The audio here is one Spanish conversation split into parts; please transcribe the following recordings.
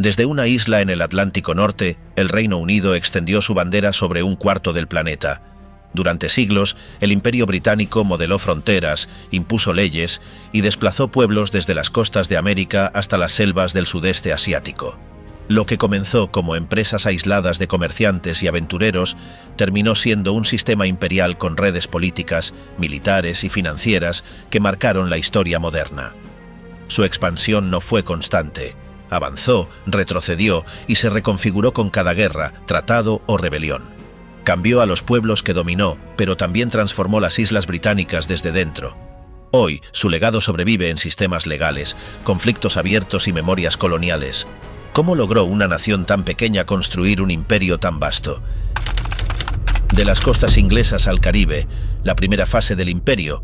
Desde una isla en el Atlántico Norte, el Reino Unido extendió su bandera sobre un cuarto del planeta. Durante siglos, el Imperio Británico modeló fronteras, impuso leyes y desplazó pueblos desde las costas de América hasta las selvas del sudeste asiático. Lo que comenzó como empresas aisladas de comerciantes y aventureros terminó siendo un sistema imperial con redes políticas, militares y financieras que marcaron la historia moderna. Su expansión no fue constante. Avanzó, retrocedió y se reconfiguró con cada guerra, tratado o rebelión. Cambió a los pueblos que dominó, pero también transformó las islas británicas desde dentro. Hoy, su legado sobrevive en sistemas legales, conflictos abiertos y memorias coloniales. ¿Cómo logró una nación tan pequeña construir un imperio tan vasto? De las costas inglesas al Caribe, la primera fase del imperio.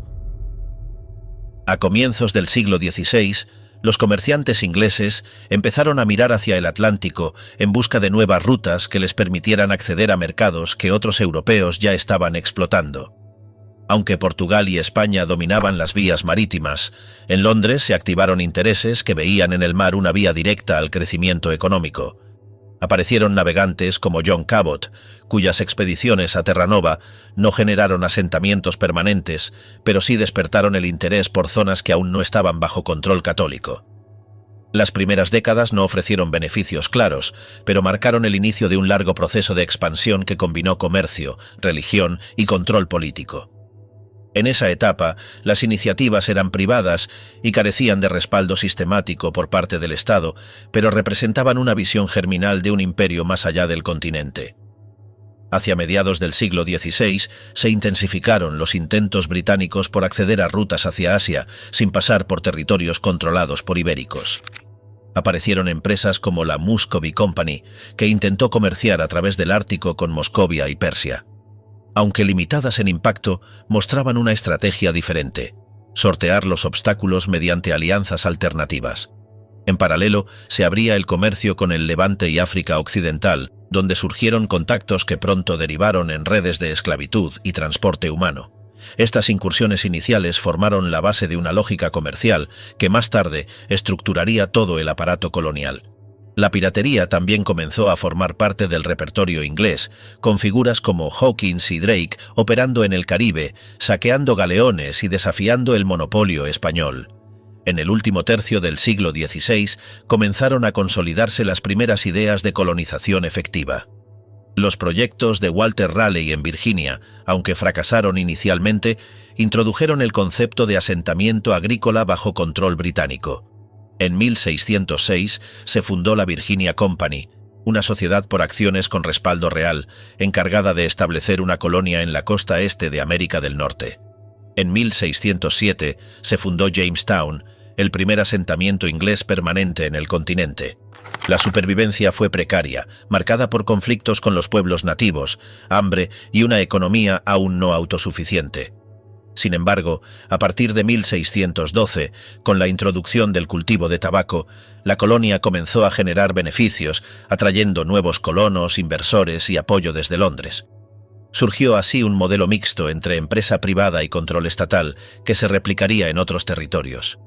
A comienzos del siglo XVI, los comerciantes ingleses empezaron a mirar hacia el Atlántico en busca de nuevas rutas que les permitieran acceder a mercados que otros europeos ya estaban explotando. Aunque Portugal y España dominaban las vías marítimas, en Londres se activaron intereses que veían en el mar una vía directa al crecimiento económico. Aparecieron navegantes como John Cabot, cuyas expediciones a Terranova no generaron asentamientos permanentes, pero sí despertaron el interés por zonas que aún no estaban bajo control católico. Las primeras décadas no ofrecieron beneficios claros, pero marcaron el inicio de un largo proceso de expansión que combinó comercio, religión y control político. En esa etapa, las iniciativas eran privadas y carecían de respaldo sistemático por parte del Estado, pero representaban una visión germinal de un imperio más allá del continente. Hacia mediados del siglo XVI se intensificaron los intentos británicos por acceder a rutas hacia Asia, sin pasar por territorios controlados por ibéricos. Aparecieron empresas como la Muscovy Company, que intentó comerciar a través del Ártico con Moscovia y Persia. Aunque limitadas en impacto, mostraban una estrategia diferente: sortear los obstáculos mediante alianzas alternativas. En paralelo, se abría el comercio con el Levante y África Occidental, donde surgieron contactos que pronto derivaron en redes de esclavitud y transporte humano. Estas incursiones iniciales formaron la base de una lógica comercial que más tarde estructuraría todo el aparato colonial. La piratería también comenzó a formar parte del repertorio inglés, con figuras como Hawkins y Drake operando en el Caribe, saqueando galeones y desafiando el monopolio español. En el último tercio del siglo XVI comenzaron a consolidarse las primeras ideas de colonización efectiva. Los proyectos de Walter Raleigh en Virginia, aunque fracasaron inicialmente, introdujeron el concepto de asentamiento agrícola bajo control británico. En 1606 se fundó la Virginia Company, una sociedad por acciones con respaldo real, encargada de establecer una colonia en la costa este de América del Norte. En 1607 se fundó Jamestown, el primer asentamiento inglés permanente en el continente. La supervivencia fue precaria, marcada por conflictos con los pueblos nativos, hambre y una economía aún no autosuficiente. Sin embargo, a partir de 1612, con la introducción del cultivo de tabaco, la colonia comenzó a generar beneficios, atrayendo nuevos colonos, inversores y apoyo desde Londres. Surgió así un modelo mixto entre empresa privada y control estatal, que se replicaría en otros territorios.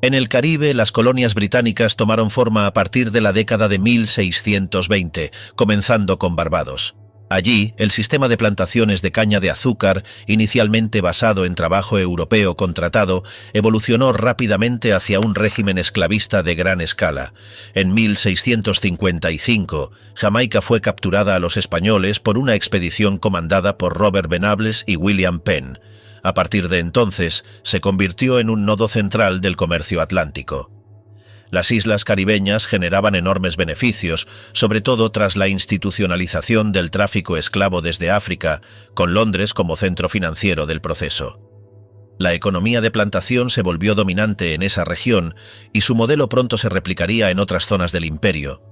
En el Caribe, las colonias británicas tomaron forma a partir de la década de 1620, comenzando con Barbados. Allí, el sistema de plantaciones de caña de azúcar, inicialmente basado en trabajo europeo contratado, evolucionó rápidamente hacia un régimen esclavista de gran escala. En 1655, Jamaica fue capturada a los españoles por una expedición comandada por Robert Venables y William Penn. A partir de entonces, se convirtió en un nodo central del comercio atlántico. Las islas caribeñas generaban enormes beneficios, sobre todo tras la institucionalización del tráfico esclavo desde África, con Londres como centro financiero del proceso. La economía de plantación se volvió dominante en esa región y su modelo pronto se replicaría en otras zonas del imperio.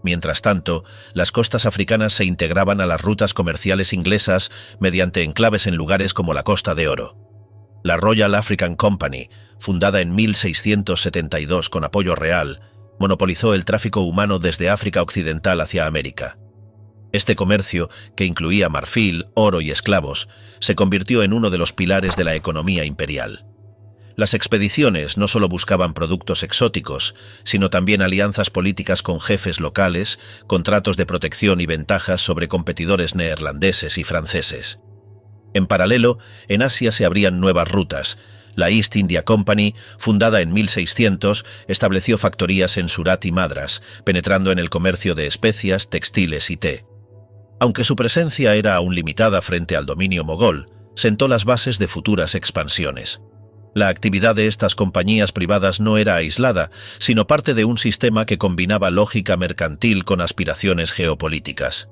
Mientras tanto, las costas africanas se integraban a las rutas comerciales inglesas mediante enclaves en lugares como la Costa de Oro. La Royal African Company, fundada en 1672 con apoyo real, monopolizó el tráfico humano desde África Occidental hacia América. Este comercio, que incluía marfil, oro y esclavos, se convirtió en uno de los pilares de la economía imperial. Las expediciones no solo buscaban productos exóticos, sino también alianzas políticas con jefes locales, contratos de protección y ventajas sobre competidores neerlandeses y franceses. En paralelo, en Asia se abrían nuevas rutas. La East India Company, fundada en 1600, estableció factorías en Surat y Madras, penetrando en el comercio de especias, textiles y té. Aunque su presencia era aún limitada frente al dominio mogol, sentó las bases de futuras expansiones. La actividad de estas compañías privadas no era aislada, sino parte de un sistema que combinaba lógica mercantil con aspiraciones geopolíticas.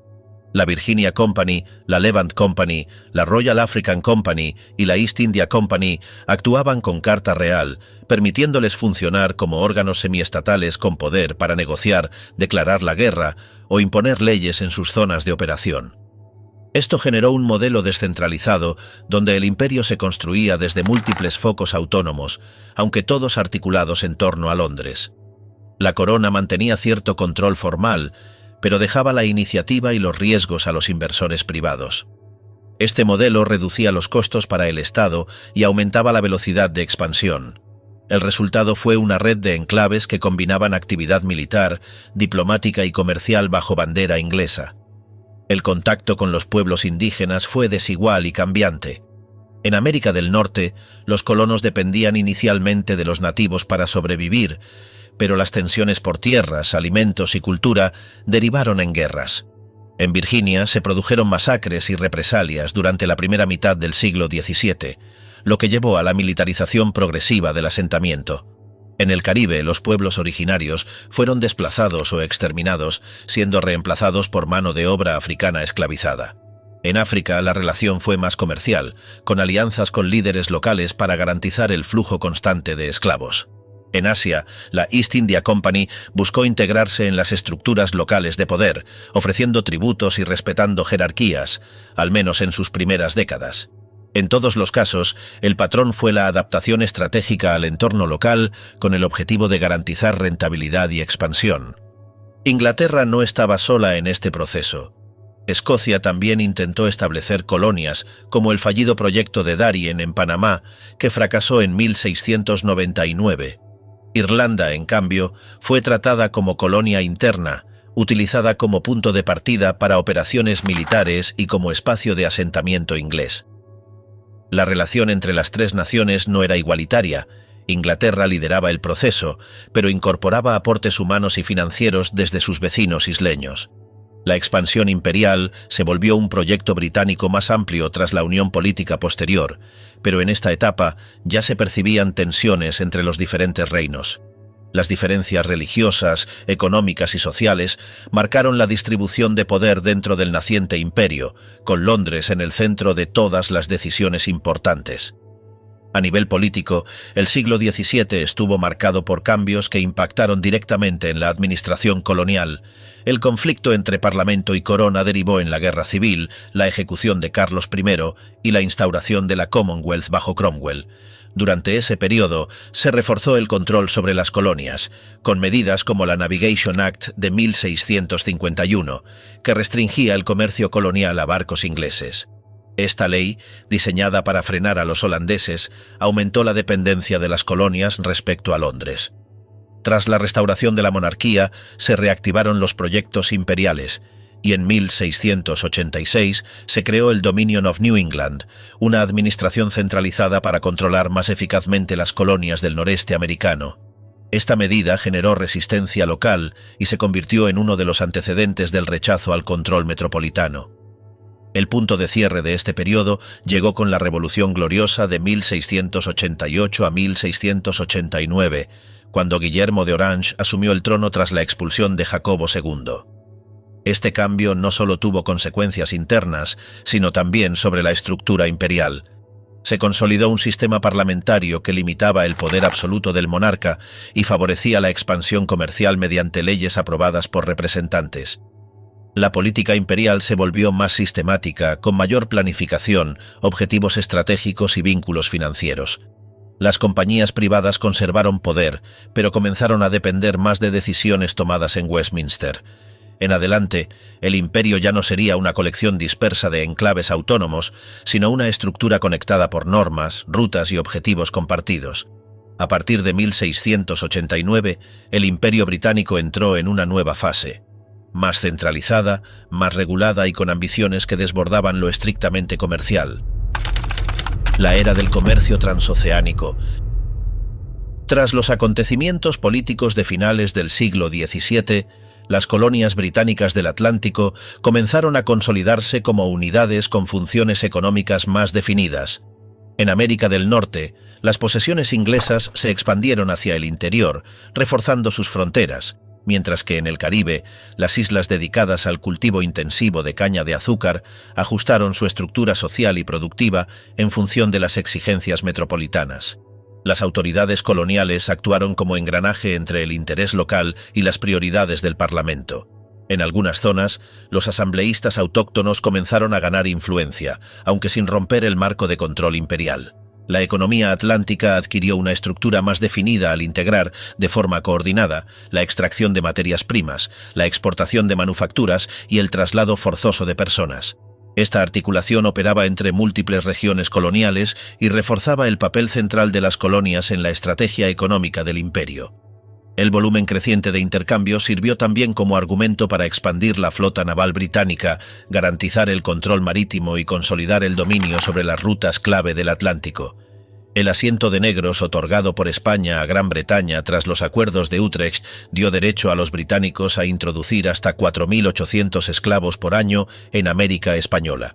La Virginia Company, la Levant Company, la Royal African Company y la East India Company actuaban con carta real, permitiéndoles funcionar como órganos semiestatales con poder para negociar, declarar la guerra o imponer leyes en sus zonas de operación. Esto generó un modelo descentralizado donde el imperio se construía desde múltiples focos autónomos, aunque todos articulados en torno a Londres. La corona mantenía cierto control formal, pero dejaba la iniciativa y los riesgos a los inversores privados. Este modelo reducía los costos para el Estado y aumentaba la velocidad de expansión. El resultado fue una red de enclaves que combinaban actividad militar, diplomática y comercial bajo bandera inglesa. El contacto con los pueblos indígenas fue desigual y cambiante. En América del Norte, los colonos dependían inicialmente de los nativos para sobrevivir, pero las tensiones por tierras, alimentos y cultura derivaron en guerras. En Virginia se produjeron masacres y represalias durante la primera mitad del siglo XVII, lo que llevó a la militarización progresiva del asentamiento. En el Caribe, los pueblos originarios fueron desplazados o exterminados, siendo reemplazados por mano de obra africana esclavizada. En África, la relación fue más comercial, con alianzas con líderes locales para garantizar el flujo constante de esclavos. En Asia, la East India Company buscó integrarse en las estructuras locales de poder, ofreciendo tributos y respetando jerarquías, al menos en sus primeras décadas. En todos los casos, el patrón fue la adaptación estratégica al entorno local con el objetivo de garantizar rentabilidad y expansión. Inglaterra no estaba sola en este proceso. Escocia también intentó establecer colonias, como el fallido proyecto de Darien en Panamá, que fracasó en 1699. Irlanda, en cambio, fue tratada como colonia interna, utilizada como punto de partida para operaciones militares y como espacio de asentamiento inglés. La relación entre las tres naciones no era igualitaria. Inglaterra lideraba el proceso, pero incorporaba aportes humanos y financieros desde sus vecinos isleños. La expansión imperial se volvió un proyecto británico más amplio tras la unión política posterior, pero en esta etapa ya se percibían tensiones entre los diferentes reinos. Las diferencias religiosas, económicas y sociales marcaron la distribución de poder dentro del naciente imperio, con Londres en el centro de todas las decisiones importantes. A nivel político, el siglo XVII estuvo marcado por cambios que impactaron directamente en la administración colonial. El conflicto entre Parlamento y Corona derivó en la Guerra Civil, la ejecución de Carlos I y la instauración de la Commonwealth bajo Cromwell. Durante ese periodo, se reforzó el control sobre las colonias, con medidas como la Navigation Act de 1651, que restringía el comercio colonial a barcos ingleses. Esta ley, diseñada para frenar a los holandeses, aumentó la dependencia de las colonias respecto a Londres. Tras la restauración de la monarquía, se reactivaron los proyectos imperiales, y en 1686 se creó el Dominion of New England, una administración centralizada para controlar más eficazmente las colonias del noreste americano. Esta medida generó resistencia local y se convirtió en uno de los antecedentes del rechazo al control metropolitano. El punto de cierre de este periodo llegó con la Revolución Gloriosa de 1688 a 1689, cuando Guillermo de Orange asumió el trono tras la expulsión de Jacobo II. Este cambio no solo tuvo consecuencias internas, sino también sobre la estructura imperial. Se consolidó un sistema parlamentario que limitaba el poder absoluto del monarca y favorecía la expansión comercial mediante leyes aprobadas por representantes. La política imperial se volvió más sistemática, con mayor planificación, objetivos estratégicos y vínculos financieros. Las compañías privadas conservaron poder, pero comenzaron a depender más de decisiones tomadas en Westminster. En adelante, el imperio ya no sería una colección dispersa de enclaves autónomos, sino una estructura conectada por normas, rutas y objetivos compartidos. A partir de 1689, el Imperio Británico entró en una nueva fase, más centralizada, más regulada y con ambiciones que desbordaban lo estrictamente comercial. La era del comercio transoceánico. Tras los acontecimientos políticos de finales del siglo XVII, las colonias británicas del Atlántico comenzaron a consolidarse como unidades con funciones económicas más definidas. En América del Norte, las posesiones inglesas se expandieron hacia el interior, reforzando sus fronteras, mientras que en el Caribe, las islas dedicadas al cultivo intensivo de caña de azúcar ajustaron su estructura social y productiva en función de las exigencias metropolitanas. Las autoridades coloniales actuaron como engranaje entre el interés local y las prioridades del Parlamento. En algunas zonas, los asambleístas autóctonos comenzaron a ganar influencia, aunque sin romper el marco de control imperial. La economía atlántica adquirió una estructura más definida al integrar, de forma coordinada, la extracción de materias primas, la exportación de manufacturas y el traslado forzoso de personas. Esta articulación operaba entre múltiples regiones coloniales y reforzaba el papel central de las colonias en la estrategia económica del imperio. El volumen creciente de intercambio sirvió también como argumento para expandir la flota naval británica, garantizar el control marítimo y consolidar el dominio sobre las rutas clave del Atlántico. El asiento de negros otorgado por España a Gran Bretaña tras los acuerdos de Utrecht dio derecho a los británicos a introducir hasta 4.800 esclavos por año en América española.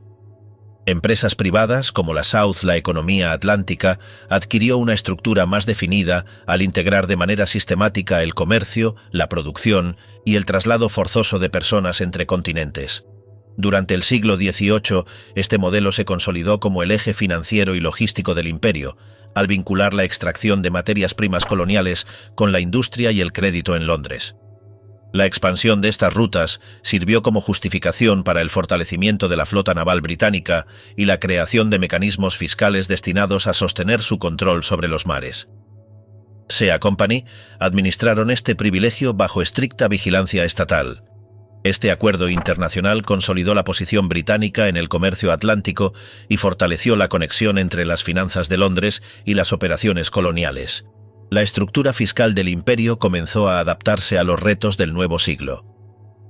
Empresas privadas, como la South, la economía atlántica, adquirió una estructura más definida al integrar de manera sistemática el comercio, la producción y el traslado forzoso de personas entre continentes. Durante el siglo XVIII, este modelo se consolidó como el eje financiero y logístico del imperio, al vincular la extracción de materias primas coloniales con la industria y el crédito en Londres. La expansión de estas rutas sirvió como justificación para el fortalecimiento de la flota naval británica y la creación de mecanismos fiscales destinados a sostener su control sobre los mares. Sea Company administraron este privilegio bajo estricta vigilancia estatal. Este acuerdo internacional consolidó la posición británica en el comercio atlántico y fortaleció la conexión entre las finanzas de Londres y las operaciones coloniales. La estructura fiscal del imperio comenzó a adaptarse a los retos del nuevo siglo.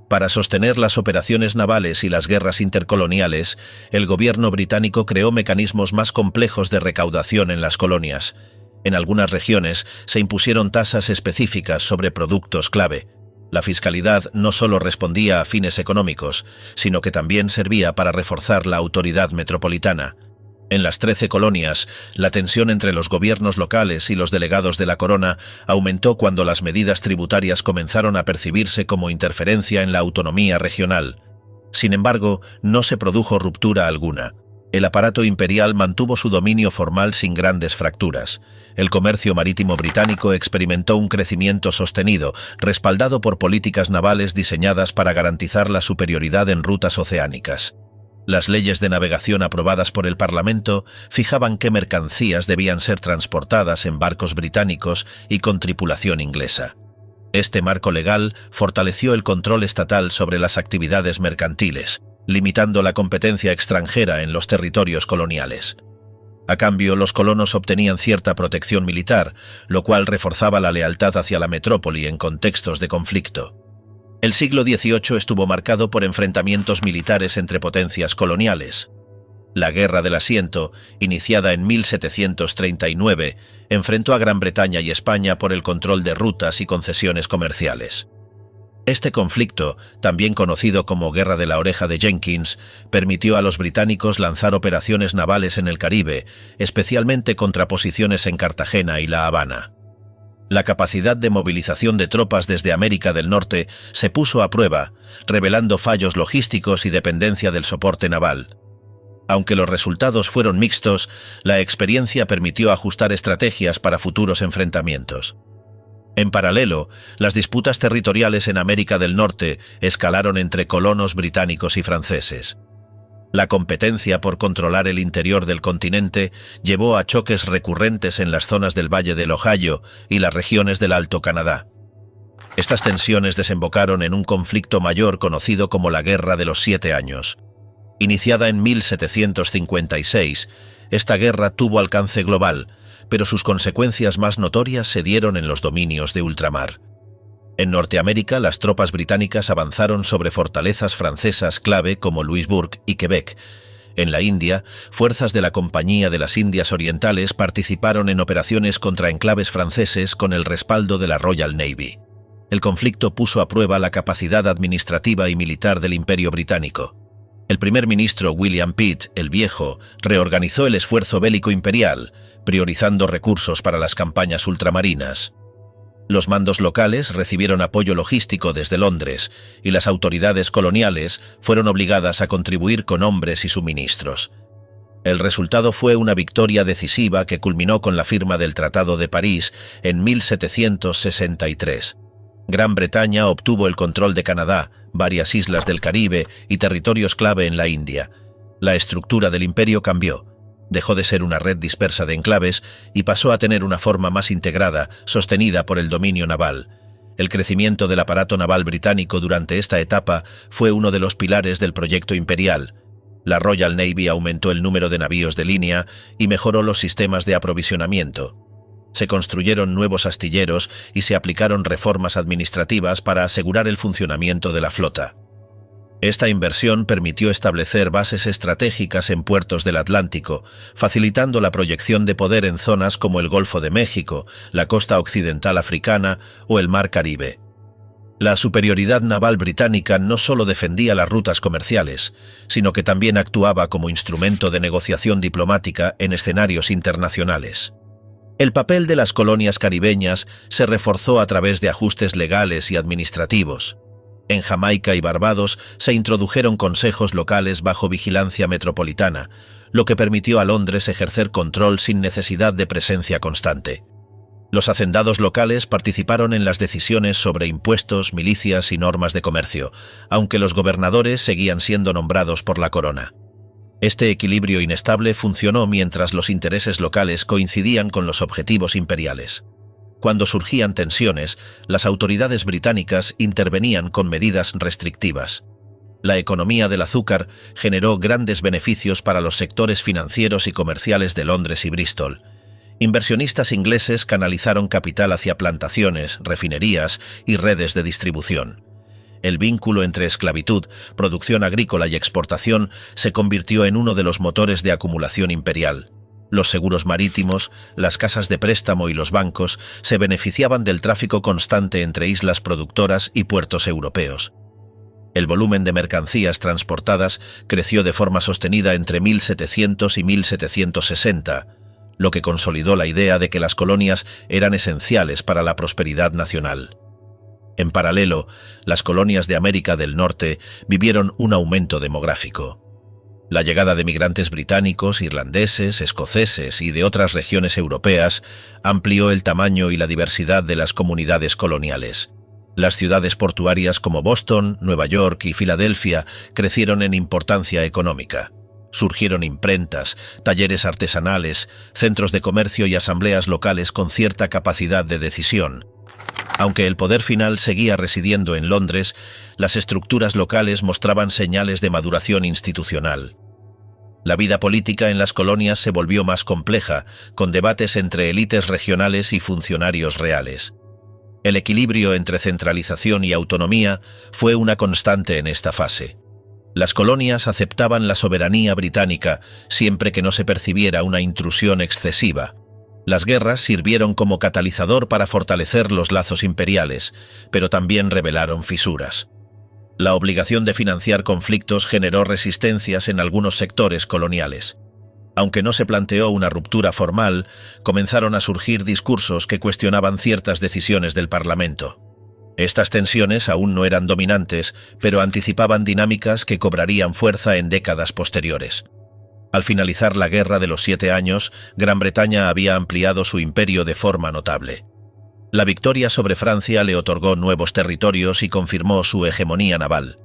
Para sostener las operaciones navales y las guerras intercoloniales, el gobierno británico creó mecanismos más complejos de recaudación en las colonias. En algunas regiones se impusieron tasas específicas sobre productos clave. La fiscalidad no solo respondía a fines económicos, sino que también servía para reforzar la autoridad metropolitana. En las 13 colonias, la tensión entre los gobiernos locales y los delegados de la corona aumentó cuando las medidas tributarias comenzaron a percibirse como interferencia en la autonomía regional. Sin embargo, no se produjo ruptura alguna. El aparato imperial mantuvo su dominio formal sin grandes fracturas. El comercio marítimo británico experimentó un crecimiento sostenido, respaldado por políticas navales diseñadas para garantizar la superioridad en rutas oceánicas. Las leyes de navegación aprobadas por el Parlamento fijaban qué mercancías debían ser transportadas en barcos británicos y con tripulación inglesa. Este marco legal fortaleció el control estatal sobre las actividades mercantiles, limitando la competencia extranjera en los territorios coloniales. A cambio, los colonos obtenían cierta protección militar, lo cual reforzaba la lealtad hacia la metrópoli en contextos de conflicto. El siglo XVIII estuvo marcado por enfrentamientos militares entre potencias coloniales. La Guerra del Asiento, iniciada en 1739, enfrentó a Gran Bretaña y España por el control de rutas y concesiones comerciales. Este conflicto, también conocido como Guerra de la Oreja de Jenkins, permitió a los británicos lanzar operaciones navales en el Caribe, especialmente contra posiciones en Cartagena y La Habana. La capacidad de movilización de tropas desde América del Norte se puso a prueba, revelando fallos logísticos y dependencia del soporte naval. Aunque los resultados fueron mixtos, la experiencia permitió ajustar estrategias para futuros enfrentamientos. En paralelo, las disputas territoriales en América del Norte escalaron entre colonos británicos y franceses. La competencia por controlar el interior del continente llevó a choques recurrentes en las zonas del Valle del Ohio y las regiones del Alto Canadá. Estas tensiones desembocaron en un conflicto mayor conocido como la Guerra de los 7 Años. Iniciada en 1756, esta guerra tuvo alcance global, pero sus consecuencias más notorias se dieron en los dominios de ultramar. En Norteamérica, las tropas británicas avanzaron sobre fortalezas francesas clave como Louisbourg y Quebec. En la India, fuerzas de la Compañía de las Indias Orientales participaron en operaciones contra enclaves franceses con el respaldo de la Royal Navy. El conflicto puso a prueba la capacidad administrativa y militar del Imperio Británico. El primer ministro William Pitt, el Viejo, reorganizó el esfuerzo bélico imperial, priorizando recursos para las campañas ultramarinas. Los mandos locales recibieron apoyo logístico desde Londres y las autoridades coloniales fueron obligadas a contribuir con hombres y suministros. El resultado fue una victoria decisiva que culminó con la firma del Tratado de París en 1763. Gran Bretaña obtuvo el control de Canadá, varias islas del Caribe y territorios clave en la India. La estructura del imperio cambió. Dejó de ser una red dispersa de enclaves y pasó a tener una forma más integrada, sostenida por el dominio naval. El crecimiento del aparato naval británico durante esta etapa fue uno de los pilares del proyecto imperial. La Royal Navy aumentó el número de navíos de línea y mejoró los sistemas de aprovisionamiento. Se construyeron nuevos astilleros y se aplicaron reformas administrativas para asegurar el funcionamiento de la flota. Esta inversión permitió establecer bases estratégicas en puertos del Atlántico, facilitando la proyección de poder en zonas como el Golfo de México, la costa occidental africana o el Mar Caribe. La superioridad naval británica no solo defendía las rutas comerciales, sino que también actuaba como instrumento de negociación diplomática en escenarios internacionales. El papel de las colonias caribeñas se reforzó a través de ajustes legales y administrativos. En Jamaica y Barbados se introdujeron consejos locales bajo vigilancia metropolitana, lo que permitió a Londres ejercer control sin necesidad de presencia constante. Los hacendados locales participaron en las decisiones sobre impuestos, milicias y normas de comercio, aunque los gobernadores seguían siendo nombrados por la corona. Este equilibrio inestable funcionó mientras los intereses locales coincidían con los objetivos imperiales. Cuando surgían tensiones, las autoridades británicas intervenían con medidas restrictivas. La economía del azúcar generó grandes beneficios para los sectores financieros y comerciales de Londres y Bristol. Inversionistas ingleses canalizaron capital hacia plantaciones, refinerías y redes de distribución. El vínculo entre esclavitud, producción agrícola y exportación se convirtió en uno de los motores de acumulación imperial. Los seguros marítimos, las casas de préstamo y los bancos se beneficiaban del tráfico constante entre islas productoras y puertos europeos. El volumen de mercancías transportadas creció de forma sostenida entre 1700 y 1760, lo que consolidó la idea de que las colonias eran esenciales para la prosperidad nacional. En paralelo, las colonias de América del Norte vivieron un aumento demográfico. La llegada de migrantes británicos, irlandeses, escoceses y de otras regiones europeas amplió el tamaño y la diversidad de las comunidades coloniales. Las ciudades portuarias como Boston, Nueva York y Filadelfia crecieron en importancia económica. Surgieron imprentas, talleres artesanales, centros de comercio y asambleas locales con cierta capacidad de decisión. Aunque el poder final seguía residiendo en Londres, las estructuras locales mostraban señales de maduración institucional. La vida política en las colonias se volvió más compleja, con debates entre élites regionales y funcionarios reales. El equilibrio entre centralización y autonomía fue una constante en esta fase. Las colonias aceptaban la soberanía británica siempre que no se percibiera una intrusión excesiva. Las guerras sirvieron como catalizador para fortalecer los lazos imperiales, pero también revelaron fisuras. La obligación de financiar conflictos generó resistencias en algunos sectores coloniales. Aunque no se planteó una ruptura formal, comenzaron a surgir discursos que cuestionaban ciertas decisiones del Parlamento. Estas tensiones aún no eran dominantes, pero anticipaban dinámicas que cobrarían fuerza en décadas posteriores. Al finalizar la Guerra de los 7 Años, Gran Bretaña había ampliado su imperio de forma notable. La victoria sobre Francia le otorgó nuevos territorios y confirmó su hegemonía naval.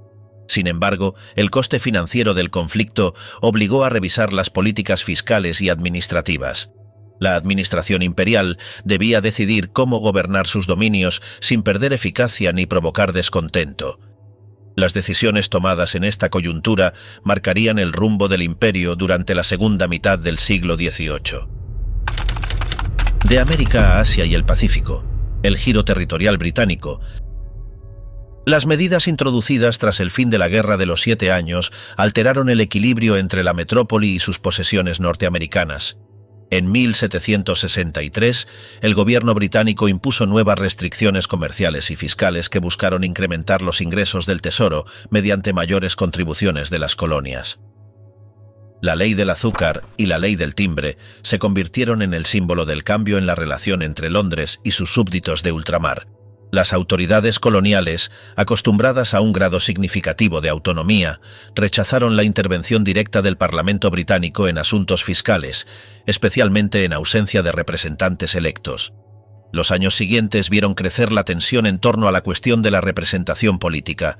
Sin embargo, el coste financiero del conflicto obligó a revisar las políticas fiscales y administrativas. La administración imperial debía decidir cómo gobernar sus dominios sin perder eficacia ni provocar descontento. Las decisiones tomadas en esta coyuntura marcarían el rumbo del imperio durante la segunda mitad del siglo XVIII. De América a Asia y el Pacífico, el giro territorial británico. Las medidas introducidas tras el fin de la Guerra de los 7 Años alteraron el equilibrio entre la metrópoli y sus posesiones norteamericanas. En 1763, el gobierno británico impuso nuevas restricciones comerciales y fiscales que buscaron incrementar los ingresos del tesoro mediante mayores contribuciones de las colonias. La ley del azúcar y la ley del timbre se convirtieron en el símbolo del cambio en la relación entre Londres y sus súbditos de ultramar. Las autoridades coloniales, acostumbradas a un grado significativo de autonomía, rechazaron la intervención directa del Parlamento británico en asuntos fiscales, especialmente en ausencia de representantes electos. Los años siguientes vieron crecer la tensión en torno a la cuestión de la representación política.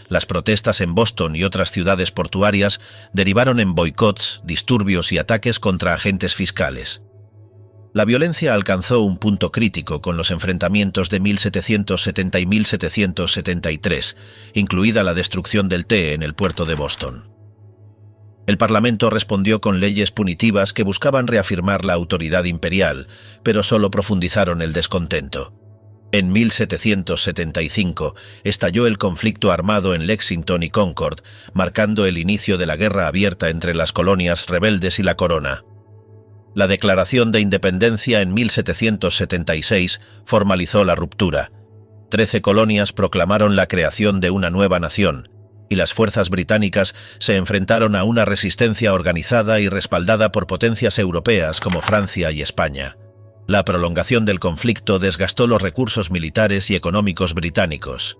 Las protestas en Boston y otras ciudades portuarias derivaron en boicots, disturbios y ataques contra agentes fiscales. La violencia alcanzó un punto crítico con los enfrentamientos de 1770 y 1773, incluida la destrucción del té en el puerto de Boston. El Parlamento respondió con leyes punitivas que buscaban reafirmar la autoridad imperial, pero solo profundizaron el descontento. En 1775 estalló el conflicto armado en Lexington y Concord, marcando el inicio de la guerra abierta entre las colonias rebeldes y la corona. La Declaración de Independencia en 1776 formalizó la ruptura. 13 colonias proclamaron la creación de una nueva nación, y las fuerzas británicas se enfrentaron a una resistencia organizada y respaldada por potencias europeas como Francia y España. La prolongación del conflicto desgastó los recursos militares y económicos británicos.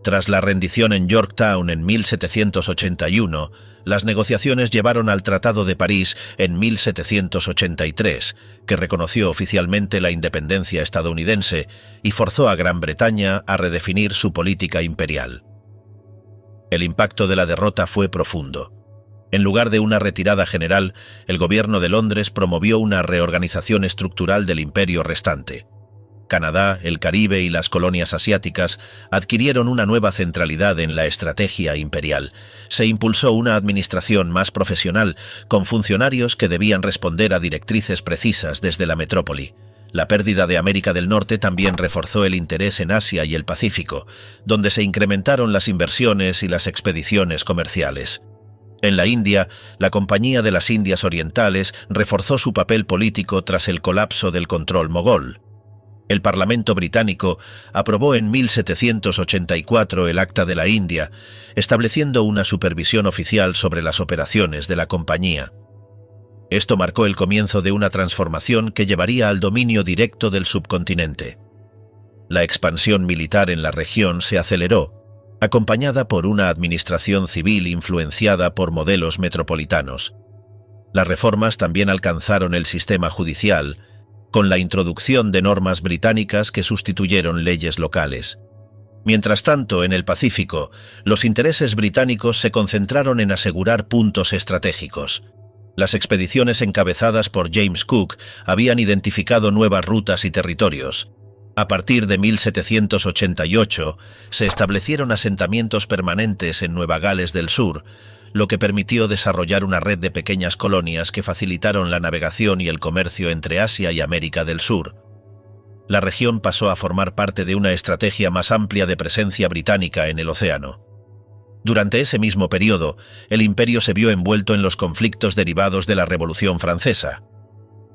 Tras la rendición en Yorktown en 1781, las negociaciones llevaron al Tratado de París en 1783, que reconoció oficialmente la independencia estadounidense y forzó a Gran Bretaña a redefinir su política imperial. El impacto de la derrota fue profundo. En lugar de una retirada general, el gobierno de Londres promovió una reorganización estructural del imperio restante. Canadá, el Caribe y las colonias asiáticas adquirieron una nueva centralidad en la estrategia imperial. Se impulsó una administración más profesional, con funcionarios que debían responder a directrices precisas desde la metrópoli. La pérdida de América del Norte también reforzó el interés en Asia y el Pacífico, donde se incrementaron las inversiones y las expediciones comerciales. En la India, la Compañía de las Indias Orientales reforzó su papel político tras el colapso del control mogol. El Parlamento británico aprobó en 1784 el Acta de la India, estableciendo una supervisión oficial sobre las operaciones de la compañía. Esto marcó el comienzo de una transformación que llevaría al dominio directo del subcontinente. La expansión militar en la región se aceleró, acompañada por una administración civil influenciada por modelos metropolitanos. Las reformas también alcanzaron el sistema judicial, con la introducción de normas británicas que sustituyeron leyes locales. Mientras tanto, en el Pacífico, los intereses británicos se concentraron en asegurar puntos estratégicos. Las expediciones encabezadas por James Cook habían identificado nuevas rutas y territorios. A partir de 1788, se establecieron asentamientos permanentes en Nueva Gales del Sur, lo que permitió desarrollar una red de pequeñas colonias que facilitaron la navegación y el comercio entre Asia y América del Sur. La región pasó a formar parte de una estrategia más amplia de presencia británica en el océano. Durante ese mismo periodo, el imperio se vio envuelto en los conflictos derivados de la Revolución Francesa.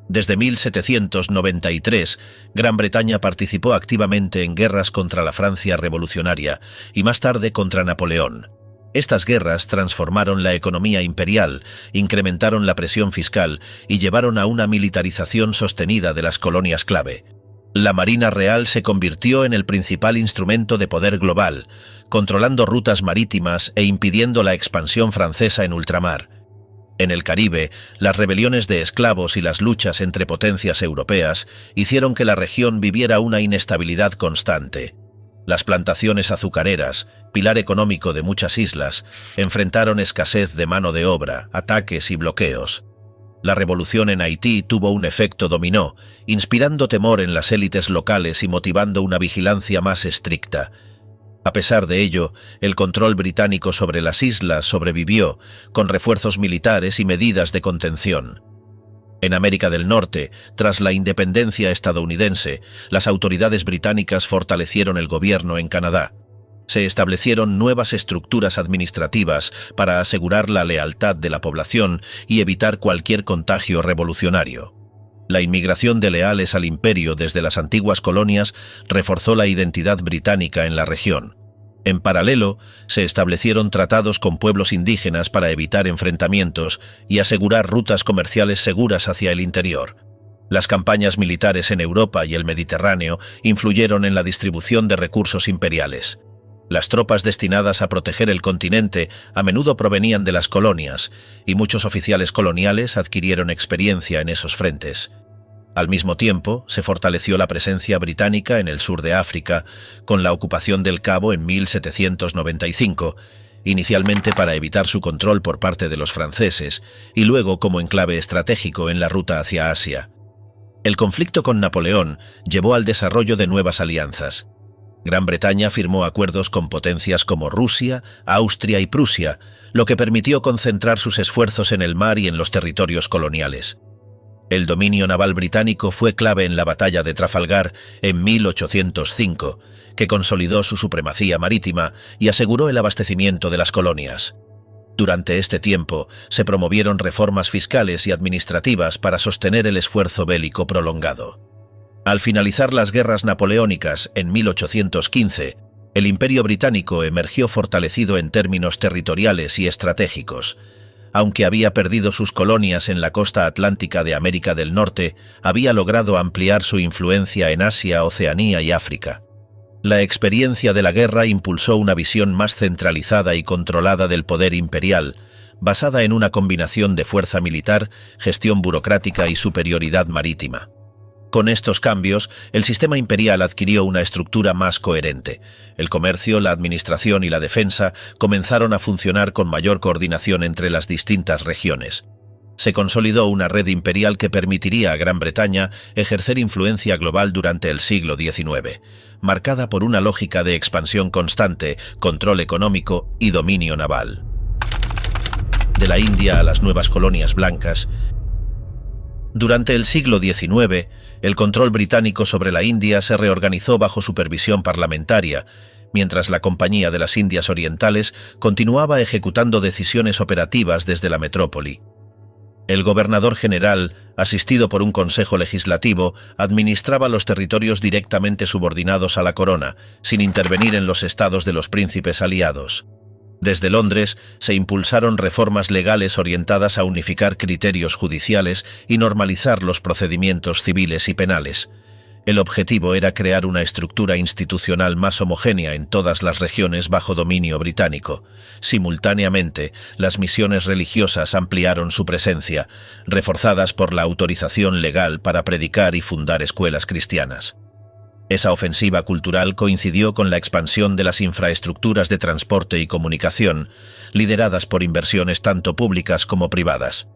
Desde 1793, Gran Bretaña participó activamente en guerras contra la Francia revolucionaria y más tarde contra Napoleón. Estas guerras transformaron la economía imperial, incrementaron la presión fiscal y llevaron a una militarización sostenida de las colonias clave. La Marina Real se convirtió en el principal instrumento de poder global, controlando rutas marítimas e impidiendo la expansión francesa en ultramar. En el Caribe, las rebeliones de esclavos y las luchas entre potencias europeas hicieron que la región viviera una inestabilidad constante. Las plantaciones azucareras, pilar económico de muchas islas, enfrentaron escasez de mano de obra, ataques y bloqueos. La revolución en Haití tuvo un efecto dominó, inspirando temor en las élites locales y motivando una vigilancia más estricta. A pesar de ello, el control británico sobre las islas sobrevivió, con refuerzos militares y medidas de contención. En América del Norte, tras la independencia estadounidense, las autoridades británicas fortalecieron el gobierno en Canadá. Se establecieron nuevas estructuras administrativas para asegurar la lealtad de la población y evitar cualquier contagio revolucionario. La inmigración de leales al imperio desde las antiguas colonias reforzó la identidad británica en la región. En paralelo, se establecieron tratados con pueblos indígenas para evitar enfrentamientos y asegurar rutas comerciales seguras hacia el interior. Las campañas militares en Europa y el Mediterráneo influyeron en la distribución de recursos imperiales. Las tropas destinadas a proteger el continente a menudo provenían de las colonias, y muchos oficiales coloniales adquirieron experiencia en esos frentes. Al mismo tiempo, se fortaleció la presencia británica en el sur de África, con la ocupación del Cabo en 1795, inicialmente para evitar su control por parte de los franceses, y luego como enclave estratégico en la ruta hacia Asia. El conflicto con Napoleón llevó al desarrollo de nuevas alianzas. Gran Bretaña firmó acuerdos con potencias como Rusia, Austria y Prusia, lo que permitió concentrar sus esfuerzos en el mar y en los territorios coloniales. El dominio naval británico fue clave en la batalla de Trafalgar en 1805, que consolidó su supremacía marítima y aseguró el abastecimiento de las colonias. Durante este tiempo, se promovieron reformas fiscales y administrativas para sostener el esfuerzo bélico prolongado. Al finalizar las guerras napoleónicas en 1815, el Imperio Británico emergió fortalecido en términos territoriales y estratégicos. Aunque había perdido sus colonias en la costa atlántica de América del Norte, había logrado ampliar su influencia en Asia, Oceanía y África. La experiencia de la guerra impulsó una visión más centralizada y controlada del poder imperial, basada en una combinación de fuerza militar, gestión burocrática y superioridad marítima. Con estos cambios, el sistema imperial adquirió una estructura más coherente. El comercio, la administración y la defensa comenzaron a funcionar con mayor coordinación entre las distintas regiones. Se consolidó una red imperial que permitiría a Gran Bretaña ejercer influencia global durante el siglo XIX, marcada por una lógica de expansión constante, control económico y dominio naval. De la India a las nuevas colonias blancas. Durante el siglo XIX, el control británico sobre la India se reorganizó bajo supervisión parlamentaria, mientras la Compañía de las Indias Orientales continuaba ejecutando decisiones operativas desde la metrópoli. El gobernador general, asistido por un consejo legislativo, administraba los territorios directamente subordinados a la corona, sin intervenir en los estados de los príncipes aliados. Desde Londres se impulsaron reformas legales orientadas a unificar criterios judiciales y normalizar los procedimientos civiles y penales. El objetivo era crear una estructura institucional más homogénea en todas las regiones bajo dominio británico. Simultáneamente, las misiones religiosas ampliaron su presencia, reforzadas por la autorización legal para predicar y fundar escuelas cristianas. Esa ofensiva cultural coincidió con la expansión de las infraestructuras de transporte y comunicación, lideradas por inversiones tanto públicas como privadas.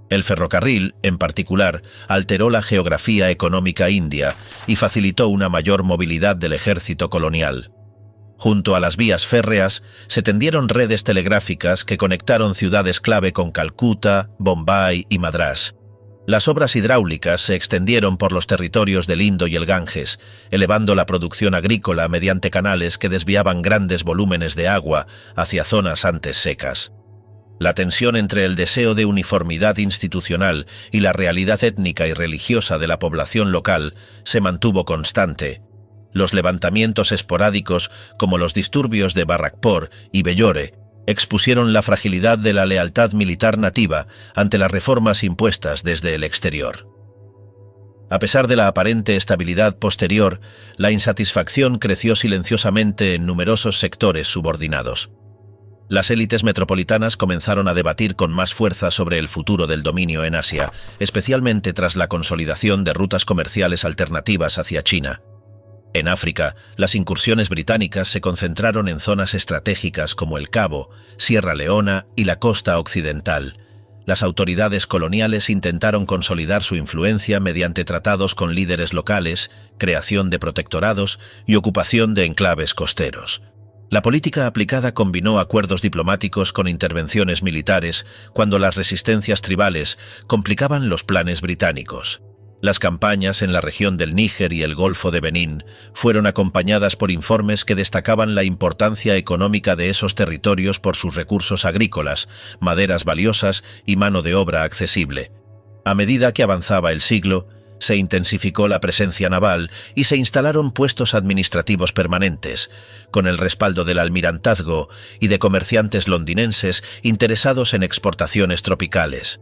El ferrocarril, en particular, alteró la geografía económica india y facilitó una mayor movilidad del ejército colonial. Junto a las vías férreas, se tendieron redes telegráficas que conectaron ciudades clave con Calcuta, Bombay y Madrás. Las obras hidráulicas se extendieron por los territorios del Indo y el Ganges, elevando la producción agrícola mediante canales que desviaban grandes volúmenes de agua hacia zonas antes secas. La tensión entre el deseo de uniformidad institucional y la realidad étnica y religiosa de la población local se mantuvo constante. Los levantamientos esporádicos, como los disturbios de Barrackpore y Bellore, expusieron la fragilidad de la lealtad militar nativa ante las reformas impuestas desde el exterior. A pesar de la aparente estabilidad posterior, la insatisfacción creció silenciosamente en numerosos sectores subordinados. Las élites metropolitanas comenzaron a debatir con más fuerza sobre el futuro del dominio en Asia, especialmente tras la consolidación de rutas comerciales alternativas hacia China. En África, las incursiones británicas se concentraron en zonas estratégicas como el Cabo, Sierra Leona y la costa occidental. Las autoridades coloniales intentaron consolidar su influencia mediante tratados con líderes locales, creación de protectorados y ocupación de enclaves costeros. La política aplicada combinó acuerdos diplomáticos con intervenciones militares cuando las resistencias tribales complicaban los planes británicos. Las campañas en la región del Níger y el Golfo de Benín fueron acompañadas por informes que destacaban la importancia económica de esos territorios por sus recursos agrícolas, maderas valiosas y mano de obra accesible. A medida que avanzaba el siglo, se intensificó la presencia naval y se instalaron puestos administrativos permanentes, con el respaldo del almirantazgo y de comerciantes londinenses interesados en exportaciones tropicales.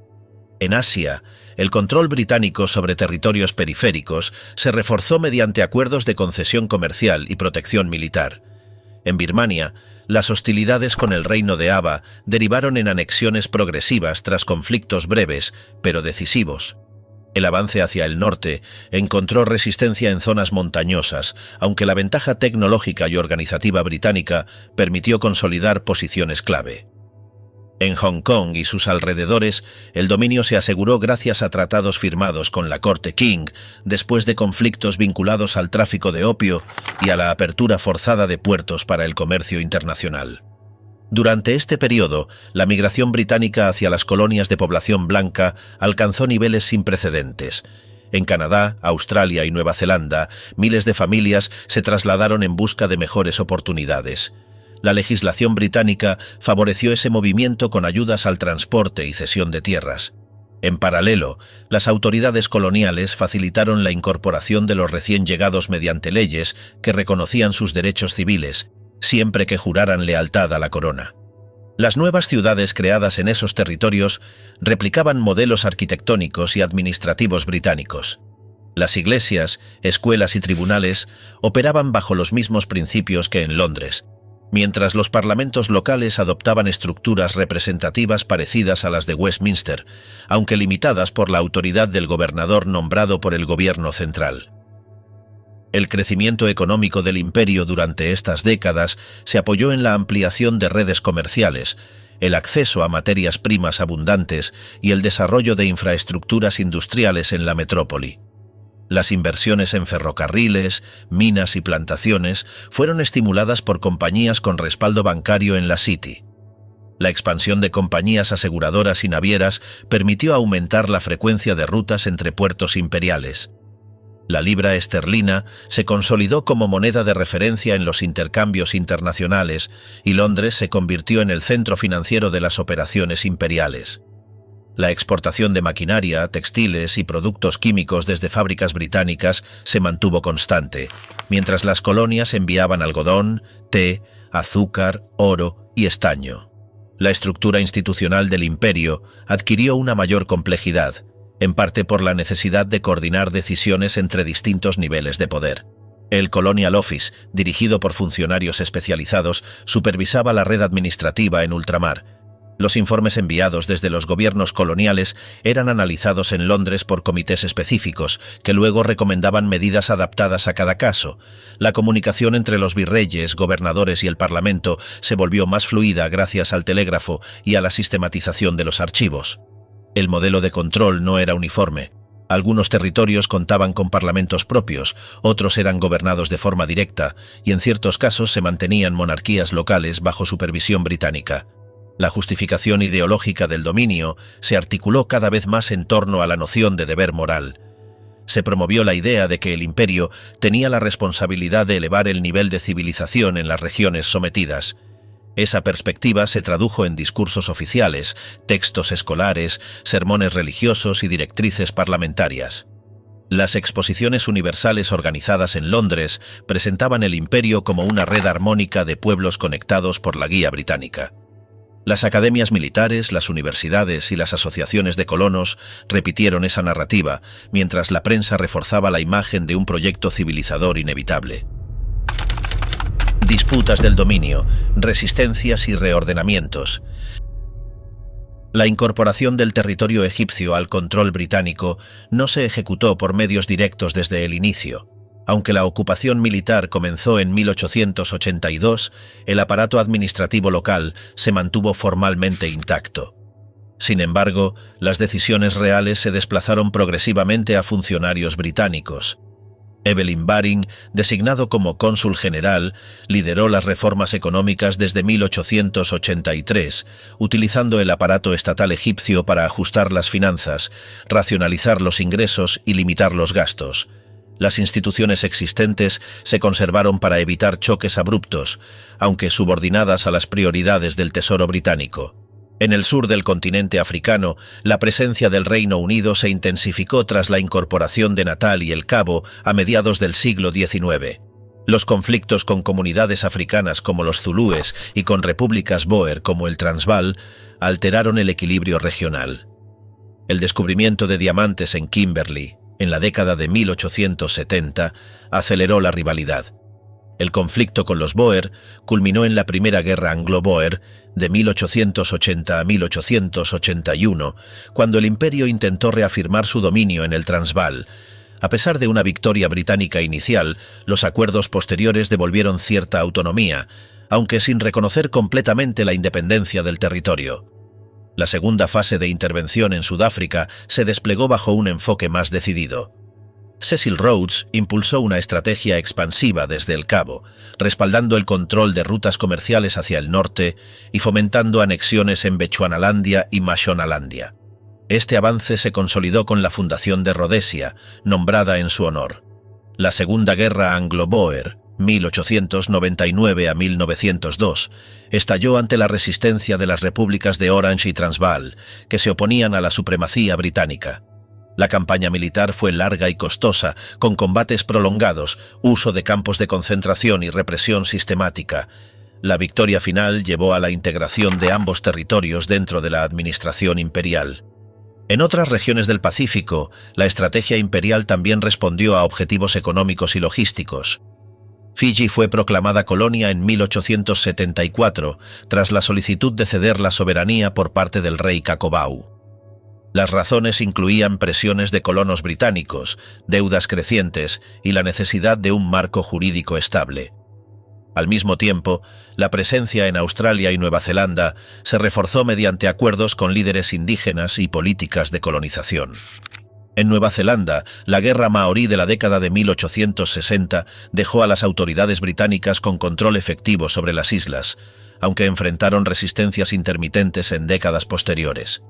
En Asia, el control británico sobre territorios periféricos se reforzó mediante acuerdos de concesión comercial y protección militar. En Birmania, las hostilidades con el reino de Ava derivaron en anexiones progresivas tras conflictos breves, pero decisivos. El avance hacia el norte encontró resistencia en zonas montañosas, aunque la ventaja tecnológica y organizativa británica permitió consolidar posiciones clave. En Hong Kong y sus alrededores, el dominio se aseguró gracias a tratados firmados con la corte Qing, después de conflictos vinculados al tráfico de opio y a la apertura forzada de puertos para el comercio internacional. Durante este periodo, la migración británica hacia las colonias de población blanca alcanzó niveles sin precedentes. En Canadá, Australia y Nueva Zelanda, miles de familias se trasladaron en busca de mejores oportunidades. La legislación británica favoreció ese movimiento con ayudas al transporte y cesión de tierras. En paralelo, las autoridades coloniales facilitaron la incorporación de los recién llegados mediante leyes que reconocían sus derechos civiles, siempre que juraran lealtad a la corona. Las nuevas ciudades creadas en esos territorios replicaban modelos arquitectónicos y administrativos británicos. Las iglesias, escuelas y tribunales operaban bajo los mismos principios que en Londres, mientras los parlamentos locales adoptaban estructuras representativas parecidas a las de Westminster, aunque limitadas por la autoridad del gobernador nombrado por el gobierno central. El crecimiento económico del imperio durante estas décadas se apoyó en la ampliación de redes comerciales, el acceso a materias primas abundantes y el desarrollo de infraestructuras industriales en la metrópoli. Las inversiones en ferrocarriles, minas y plantaciones fueron estimuladas por compañías con respaldo bancario en la City. La expansión de compañías aseguradoras y navieras permitió aumentar la frecuencia de rutas entre puertos imperiales. La libra esterlina se consolidó como moneda de referencia en los intercambios internacionales y Londres se convirtió en el centro financiero de las operaciones imperiales. La exportación de maquinaria, textiles y productos químicos desde fábricas británicas se mantuvo constante, mientras las colonias enviaban algodón, té, azúcar, oro y estaño. La estructura institucional del imperio adquirió una mayor complejidad, en parte por la necesidad de coordinar decisiones entre distintos niveles de poder. El Colonial Office, dirigido por funcionarios especializados, supervisaba la red administrativa en ultramar. Los informes enviados desde los gobiernos coloniales eran analizados en Londres por comités específicos, que luego recomendaban medidas adaptadas a cada caso. La comunicación entre los virreyes, gobernadores y el Parlamento se volvió más fluida gracias al telégrafo y a la sistematización de los archivos. El modelo de control no era uniforme. Algunos territorios contaban con parlamentos propios, otros eran gobernados de forma directa, y en ciertos casos se mantenían monarquías locales bajo supervisión británica. La justificación ideológica del dominio se articuló cada vez más en torno a la noción de deber moral. Se promovió la idea de que el imperio tenía la responsabilidad de elevar el nivel de civilización en las regiones sometidas. Esa perspectiva se tradujo en discursos oficiales, textos escolares, sermones religiosos y directrices parlamentarias. Las exposiciones universales organizadas en Londres presentaban el imperio como una red armónica de pueblos conectados por la guía británica. Las academias militares, las universidades y las asociaciones de colonos repitieron esa narrativa, mientras la prensa reforzaba la imagen de un proyecto civilizador inevitable. Disputas del dominio, resistencias y reordenamientos. La incorporación del territorio egipcio al control británico no se ejecutó por medios directos desde el inicio. Aunque la ocupación militar comenzó en 1882, el aparato administrativo local se mantuvo formalmente intacto. Sin embargo, las decisiones reales se desplazaron progresivamente a funcionarios británicos. Evelyn Baring, designado como cónsul general, lideró las reformas económicas desde 1883, utilizando el aparato estatal egipcio para ajustar las finanzas, racionalizar los ingresos y limitar los gastos. Las instituciones existentes se conservaron para evitar choques abruptos, aunque subordinadas a las prioridades del Tesoro británico. En el sur del continente africano, la presencia del Reino Unido se intensificó tras la incorporación de Natal y El Cabo a mediados del siglo XIX. Los conflictos con comunidades africanas como los zulúes y con repúblicas bóer como el Transvaal alteraron el equilibrio regional. El descubrimiento de diamantes en Kimberley, en la década de 1870, aceleró la rivalidad. El conflicto con los bóer culminó en la Primera Guerra Anglo-Bóer de 1880 a 1881, cuando el imperio intentó reafirmar su dominio en el Transvaal. A pesar de una victoria británica inicial, los acuerdos posteriores devolvieron cierta autonomía, aunque sin reconocer completamente la independencia del territorio. La segunda fase de intervención en Sudáfrica se desplegó bajo un enfoque más decidido. Cecil Rhodes impulsó una estrategia expansiva desde el Cabo, respaldando el control de rutas comerciales hacia el norte y fomentando anexiones en Bechuanalandia y Mashonalandia. Este avance se consolidó con la fundación de Rhodesia, nombrada en su honor. La Segunda Guerra Anglo-Bóer, 1899 a 1902, estalló ante la resistencia de las repúblicas de Orange y Transvaal, que se oponían a la supremacía británica. La campaña militar fue larga y costosa, con combates prolongados, uso de campos de concentración y represión sistemática. La victoria final llevó a la integración de ambos territorios dentro de la administración imperial. En otras regiones del Pacífico, la estrategia imperial también respondió a objetivos económicos y logísticos. Fiji fue proclamada colonia en 1874, tras la solicitud de ceder la soberanía por parte del rey Cacobau. Las razones incluían presiones de colonos británicos, deudas crecientes y la necesidad de un marco jurídico estable. Al mismo tiempo, la presencia en Australia y Nueva Zelanda se reforzó mediante acuerdos con líderes indígenas y políticas de colonización. En Nueva Zelanda, la guerra maorí de la década de 1860 dejó a las autoridades británicas con control efectivo sobre las islas, aunque enfrentaron resistencias intermitentes en décadas posteriores.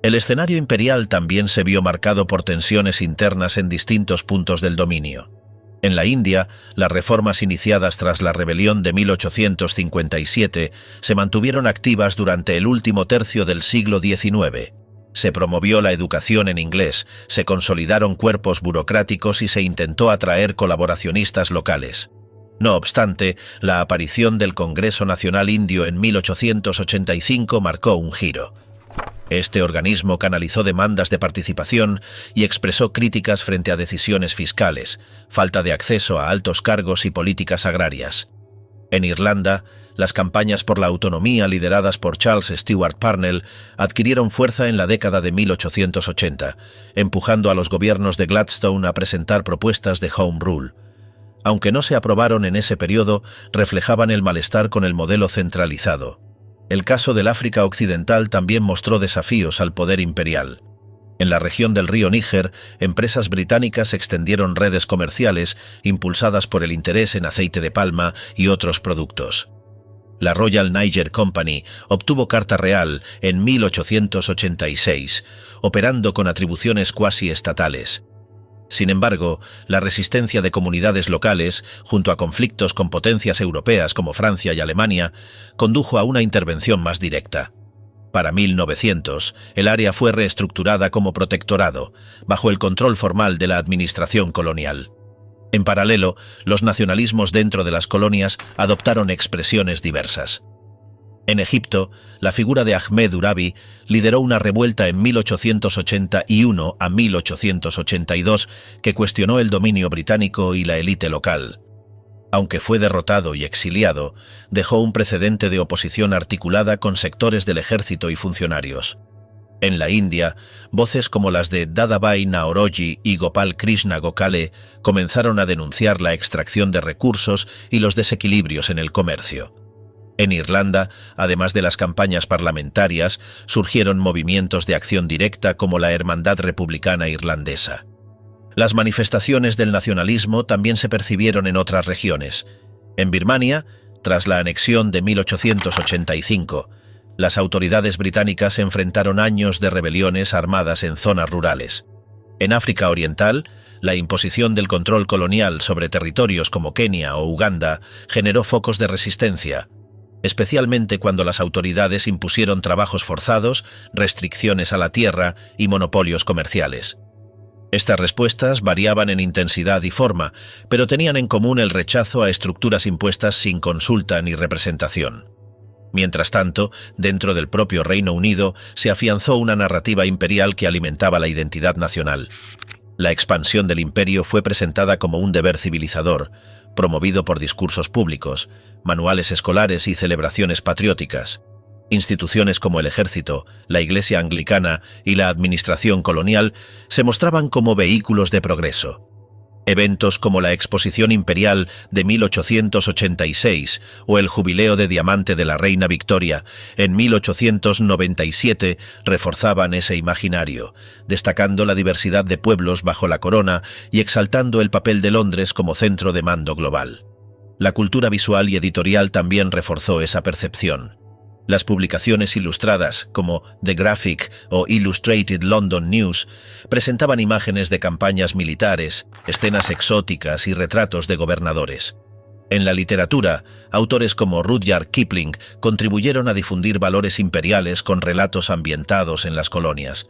El escenario imperial también se vio marcado por tensiones internas en distintos puntos del dominio. En la India, las reformas iniciadas tras la rebelión de 1857 se mantuvieron activas durante el último tercio del siglo XIX. Se promovió la educación en inglés, se consolidaron cuerpos burocráticos y se intentó atraer colaboracionistas locales. No obstante, la aparición del Congreso Nacional Indio en 1885 marcó un giro. Este organismo canalizó demandas de participación y expresó críticas frente a decisiones fiscales, falta de acceso a altos cargos y políticas agrarias. En Irlanda, las campañas por la autonomía lideradas por Charles Stewart Parnell adquirieron fuerza en la década de 1880, empujando a los gobiernos de Gladstone a presentar propuestas de Home Rule. Aunque no se aprobaron en ese periodo, reflejaban el malestar con el modelo centralizado. El caso del África Occidental también mostró desafíos al poder imperial. En la región del río Níger, empresas británicas extendieron redes comerciales impulsadas por el interés en aceite de palma y otros productos. La Royal Niger Company obtuvo carta real en 1886, operando con atribuciones cuasi estatales. Sin embargo, la resistencia de comunidades locales, junto a conflictos con potencias europeas como Francia y Alemania, condujo a una intervención más directa. Para 1900, el área fue reestructurada como protectorado, bajo el control formal de la administración colonial. En paralelo, los nacionalismos dentro de las colonias adoptaron expresiones diversas. En Egipto, la figura de Ahmed Urabi lideró una revuelta en 1881 a 1882 que cuestionó el dominio británico y la élite local. Aunque fue derrotado y exiliado, dejó un precedente de oposición articulada con sectores del ejército y funcionarios. En la India, voces como las de Dadabhai Naoroji y Gopal Krishna Gokhale comenzaron a denunciar la extracción de recursos y los desequilibrios en el comercio. En Irlanda, además de las campañas parlamentarias, surgieron movimientos de acción directa como la Hermandad Republicana Irlandesa. Las manifestaciones del nacionalismo también se percibieron en otras regiones. En Birmania, tras la anexión de 1885, las autoridades británicas enfrentaron años de rebeliones armadas en zonas rurales. En África Oriental, la imposición del control colonial sobre territorios como Kenia o Uganda generó focos de resistencia, especialmente cuando las autoridades impusieron trabajos forzados, restricciones a la tierra y monopolios comerciales. Estas respuestas variaban en intensidad y forma, pero tenían en común el rechazo a estructuras impuestas sin consulta ni representación. Mientras tanto, dentro del propio Reino Unido se afianzó una narrativa imperial que alimentaba la identidad nacional. La expansión del imperio fue presentada como un deber civilizador, promovido por discursos públicos, manuales escolares y celebraciones patrióticas. Instituciones como el ejército, la Iglesia anglicana y la administración colonial se mostraban como vehículos de progreso. Eventos como la Exposición Imperial de 1886 o el Jubileo de Diamante de la Reina Victoria en 1897 reforzaban ese imaginario, destacando la diversidad de pueblos bajo la corona y exaltando el papel de Londres como centro de mando global. La cultura visual y editorial también reforzó esa percepción. Las publicaciones ilustradas, como The Graphic o Illustrated London News, presentaban imágenes de campañas militares, escenas exóticas y retratos de gobernadores. En la literatura, autores como Rudyard Kipling contribuyeron a difundir valores imperiales con relatos ambientados en las colonias.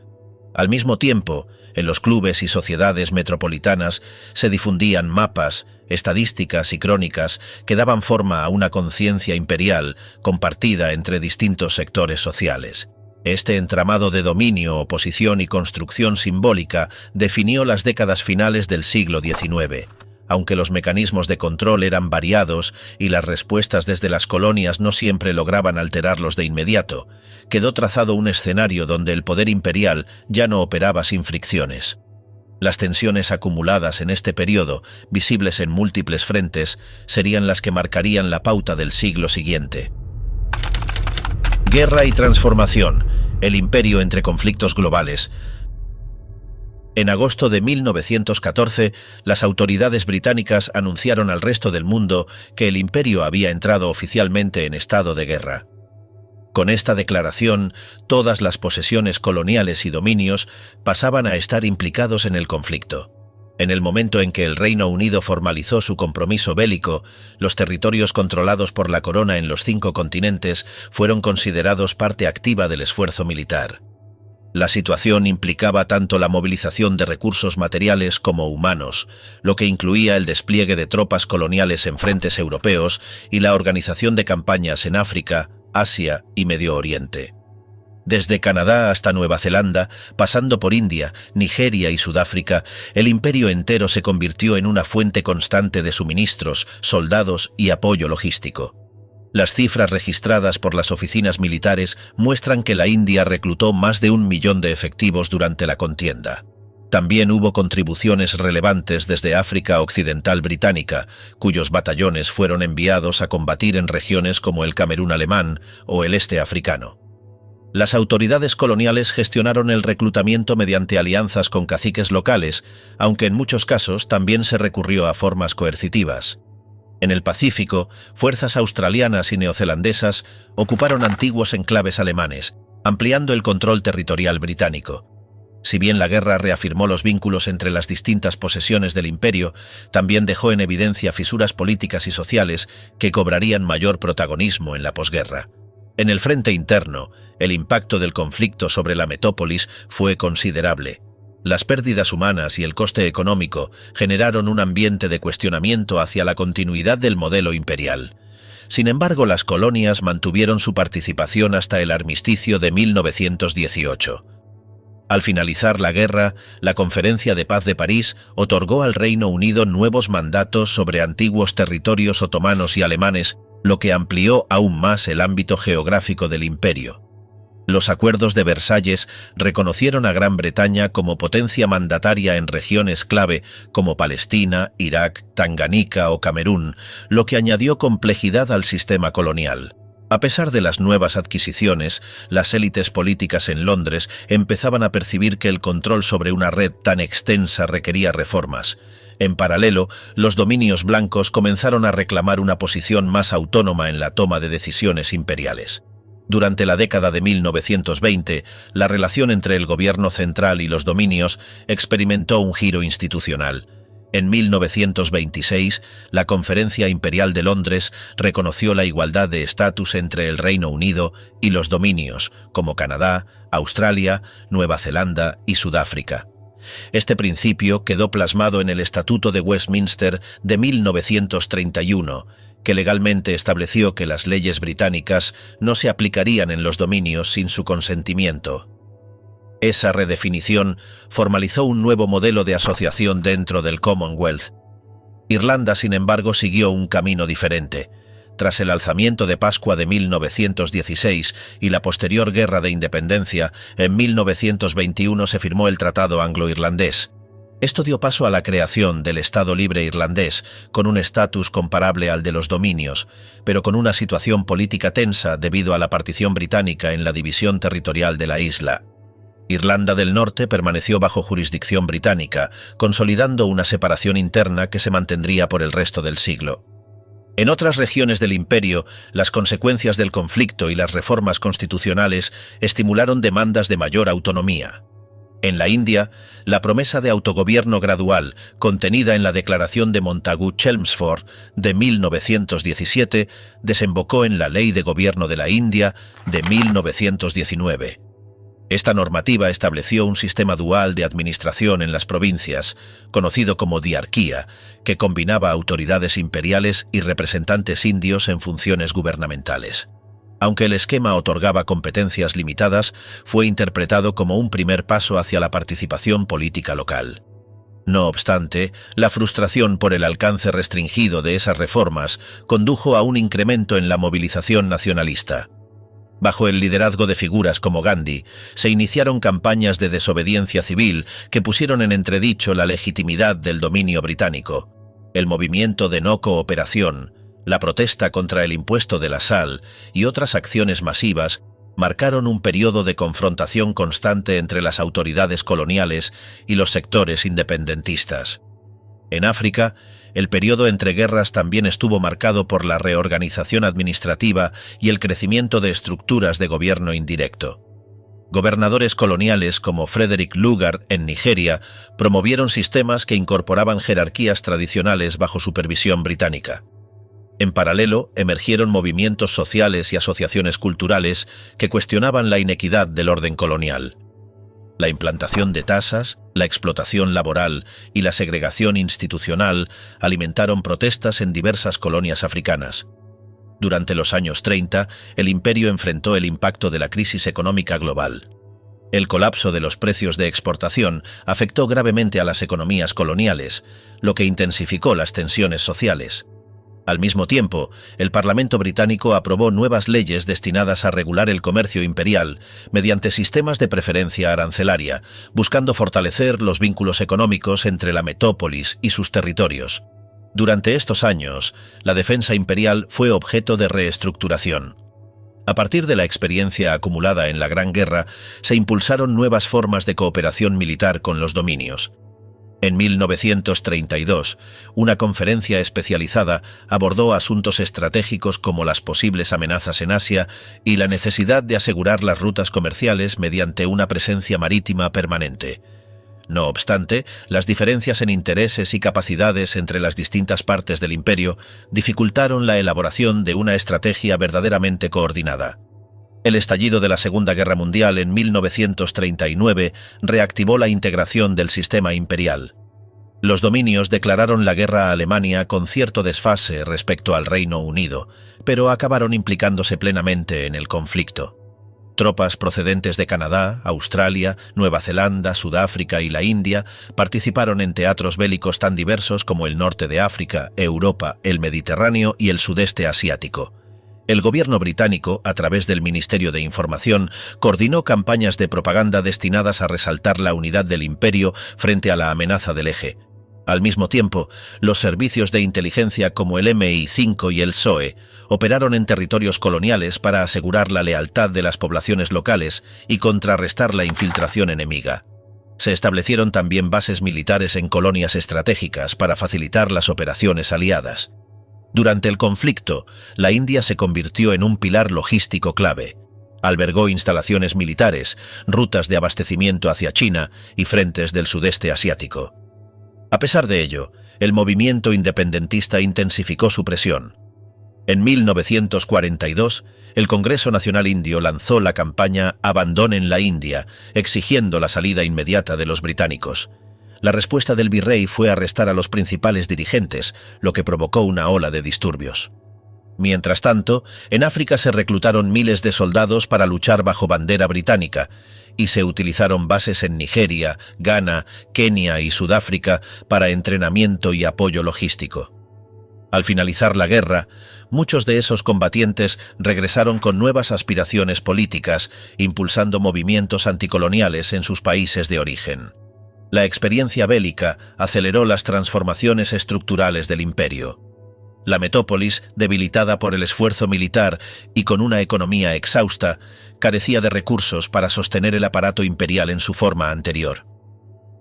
Al mismo tiempo, en los clubes y sociedades metropolitanas se difundían mapas, estadísticas y crónicas que daban forma a una conciencia imperial compartida entre distintos sectores sociales. Este entramado de dominio, oposición y construcción simbólica definió las décadas finales del siglo XIX. Aunque los mecanismos de control eran variados y las respuestas desde las colonias no siempre lograban alterarlos de inmediato, quedó trazado un escenario donde el poder imperial ya no operaba sin fricciones. Las tensiones acumuladas en este periodo, visibles en múltiples frentes, serían las que marcarían la pauta del siglo siguiente. Guerra y transformación, el imperio entre conflictos globales. En agosto de 1914, las autoridades británicas anunciaron al resto del mundo que el imperio había entrado oficialmente en estado de guerra. Con esta declaración, todas las posesiones coloniales y dominios pasaban a estar implicados en el conflicto. En el momento en que el Reino Unido formalizó su compromiso bélico, los territorios controlados por la corona en los 5 continentes fueron considerados parte activa del esfuerzo militar. La situación implicaba tanto la movilización de recursos materiales como humanos, lo que incluía el despliegue de tropas coloniales en frentes europeos y la organización de campañas en África, Asia y Medio Oriente. Desde Canadá hasta Nueva Zelanda, pasando por India, Nigeria y Sudáfrica, el imperio entero se convirtió en una fuente constante de suministros, soldados y apoyo logístico. Las cifras registradas por las oficinas militares muestran que la India reclutó más de 1 millón de efectivos durante la contienda. También hubo contribuciones relevantes desde África Occidental Británica, cuyos batallones fueron enviados a combatir en regiones como el Camerún alemán o el este africano. Las autoridades coloniales gestionaron el reclutamiento mediante alianzas con caciques locales, aunque en muchos casos también se recurrió a formas coercitivas. En el Pacífico, fuerzas australianas y neozelandesas ocuparon antiguos enclaves alemanes, ampliando el control territorial británico. Si bien la guerra reafirmó los vínculos entre las distintas posesiones del imperio, también dejó en evidencia fisuras políticas y sociales que cobrarían mayor protagonismo en la posguerra. En el frente interno, el impacto del conflicto sobre la metrópolis fue considerable. Las pérdidas humanas y el coste económico generaron un ambiente de cuestionamiento hacia la continuidad del modelo imperial. Sin embargo, las colonias mantuvieron su participación hasta el armisticio de 1918. Al finalizar la guerra, la Conferencia de Paz de París otorgó al Reino Unido nuevos mandatos sobre antiguos territorios otomanos y alemanes, lo que amplió aún más el ámbito geográfico del imperio. Los acuerdos de Versalles reconocieron a Gran Bretaña como potencia mandataria en regiones clave como Palestina, Irak, Tanganica o Camerún, lo que añadió complejidad al sistema colonial. A pesar de las nuevas adquisiciones, las élites políticas en Londres empezaban a percibir que el control sobre una red tan extensa requería reformas. En paralelo, los dominios blancos comenzaron a reclamar una posición más autónoma en la toma de decisiones imperiales. Durante la década de 1920, la relación entre el gobierno central y los dominios experimentó un giro institucional. En 1926, la Conferencia Imperial de Londres reconoció la igualdad de estatus entre el Reino Unido y los dominios, como Canadá, Australia, Nueva Zelanda y Sudáfrica. Este principio quedó plasmado en el Estatuto de Westminster de 1931, que legalmente estableció que las leyes británicas no se aplicarían en los dominios sin su consentimiento. Esa redefinición formalizó un nuevo modelo de asociación dentro del Commonwealth. Irlanda, sin embargo, siguió un camino diferente. Tras el alzamiento de Pascua de 1916 y la posterior Guerra de Independencia, en 1921 se firmó el Tratado Anglo-Irlandés. Esto dio paso a la creación del Estado Libre Irlandés, con un estatus comparable al de los dominios, pero con una situación política tensa debido a la partición británica en la división territorial de la isla. Irlanda del Norte permaneció bajo jurisdicción británica, consolidando una separación interna que se mantendría por el resto del siglo. En otras regiones del imperio, las consecuencias del conflicto y las reformas constitucionales estimularon demandas de mayor autonomía. En la India, la promesa de autogobierno gradual, contenida en la Declaración de Montagu-Chelmsford de 1917, desembocó en la Ley de Gobierno de la India de 1919. Esta normativa estableció un sistema dual de administración en las provincias, conocido como diarquía, que combinaba autoridades imperiales y representantes indios en funciones gubernamentales. Aunque el esquema otorgaba competencias limitadas, fue interpretado como un primer paso hacia la participación política local. No obstante, la frustración por el alcance restringido de esas reformas condujo a un incremento en la movilización nacionalista. Bajo el liderazgo de figuras como Gandhi, se iniciaron campañas de desobediencia civil que pusieron en entredicho la legitimidad del dominio británico. El movimiento de no cooperación, la protesta contra el impuesto de la sal y otras acciones masivas marcaron un periodo de confrontación constante entre las autoridades coloniales y los sectores independentistas. En África, el periodo entre guerras también estuvo marcado por la reorganización administrativa y el crecimiento de estructuras de gobierno indirecto. Gobernadores coloniales como Frederick Lugard en Nigeria promovieron sistemas que incorporaban jerarquías tradicionales bajo supervisión británica. En paralelo, emergieron movimientos sociales y asociaciones culturales que cuestionaban la inequidad del orden colonial. La implantación de tasas, la explotación laboral y la segregación institucional alimentaron protestas en diversas colonias africanas. Durante los años 30, el imperio enfrentó el impacto de la crisis económica global. El colapso de los precios de exportación afectó gravemente a las economías coloniales, lo que intensificó las tensiones sociales. Al mismo tiempo, el Parlamento británico aprobó nuevas leyes destinadas a regular el comercio imperial mediante sistemas de preferencia arancelaria, buscando fortalecer los vínculos económicos entre la metrópolis y sus territorios. Durante estos años, la defensa imperial fue objeto de reestructuración. A partir de la experiencia acumulada en la Gran Guerra, se impulsaron nuevas formas de cooperación militar con los dominios. En 1932, una conferencia especializada abordó asuntos estratégicos como las posibles amenazas en Asia y la necesidad de asegurar las rutas comerciales mediante una presencia marítima permanente. No obstante, las diferencias en intereses y capacidades entre las distintas partes del imperio dificultaron la elaboración de una estrategia verdaderamente coordinada. El estallido de la Segunda Guerra Mundial en 1939 reactivó la integración del sistema imperial. Los dominios declararon la guerra a Alemania con cierto desfase respecto al Reino Unido, pero acabaron implicándose plenamente en el conflicto. Tropas procedentes de Canadá, Australia, Nueva Zelanda, Sudáfrica y la India participaron en teatros bélicos tan diversos como el norte de África, Europa, el Mediterráneo y el sudeste asiático. El gobierno británico, a través del Ministerio de Información, coordinó campañas de propaganda destinadas a resaltar la unidad del imperio frente a la amenaza del Eje. Al mismo tiempo, los servicios de inteligencia como el MI5 y el PSOE operaron en territorios coloniales para asegurar la lealtad de las poblaciones locales y contrarrestar la infiltración enemiga. Se establecieron también bases militares en colonias estratégicas para facilitar las operaciones aliadas. Durante el conflicto, la India se convirtió en un pilar logístico clave. Albergó instalaciones militares, rutas de abastecimiento hacia China y frentes del sudeste asiático. A pesar de ello, el movimiento independentista intensificó su presión. En 1942, el Congreso Nacional Indio lanzó la campaña Abandonen la India, exigiendo la salida inmediata de los británicos. La respuesta del virrey fue arrestar a los principales dirigentes, lo que provocó una ola de disturbios. Mientras tanto, en África se reclutaron miles de soldados para luchar bajo bandera británica, y se utilizaron bases en Nigeria, Ghana, Kenia y Sudáfrica para entrenamiento y apoyo logístico. Al finalizar la guerra, muchos de esos combatientes regresaron con nuevas aspiraciones políticas, impulsando movimientos anticoloniales en sus países de origen. La experiencia bélica aceleró las transformaciones estructurales del imperio. La metrópolis, debilitada por el esfuerzo militar y con una economía exhausta, carecía de recursos para sostener el aparato imperial en su forma anterior.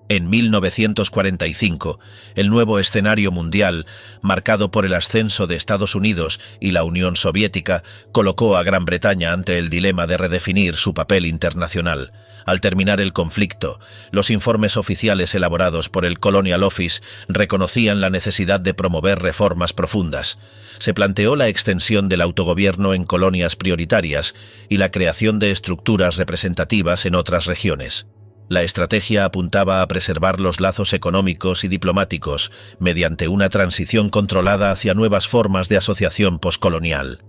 En 1945, el nuevo escenario mundial, marcado por el ascenso de Estados Unidos y la Unión Soviética, colocó a Gran Bretaña ante el dilema de redefinir su papel internacional. Al terminar el conflicto, los informes oficiales elaborados por el Colonial Office reconocían la necesidad de promover reformas profundas. Se planteó la extensión del autogobierno en colonias prioritarias y la creación de estructuras representativas en otras regiones. La estrategia apuntaba a preservar los lazos económicos y diplomáticos mediante una transición controlada hacia nuevas formas de asociación poscolonial.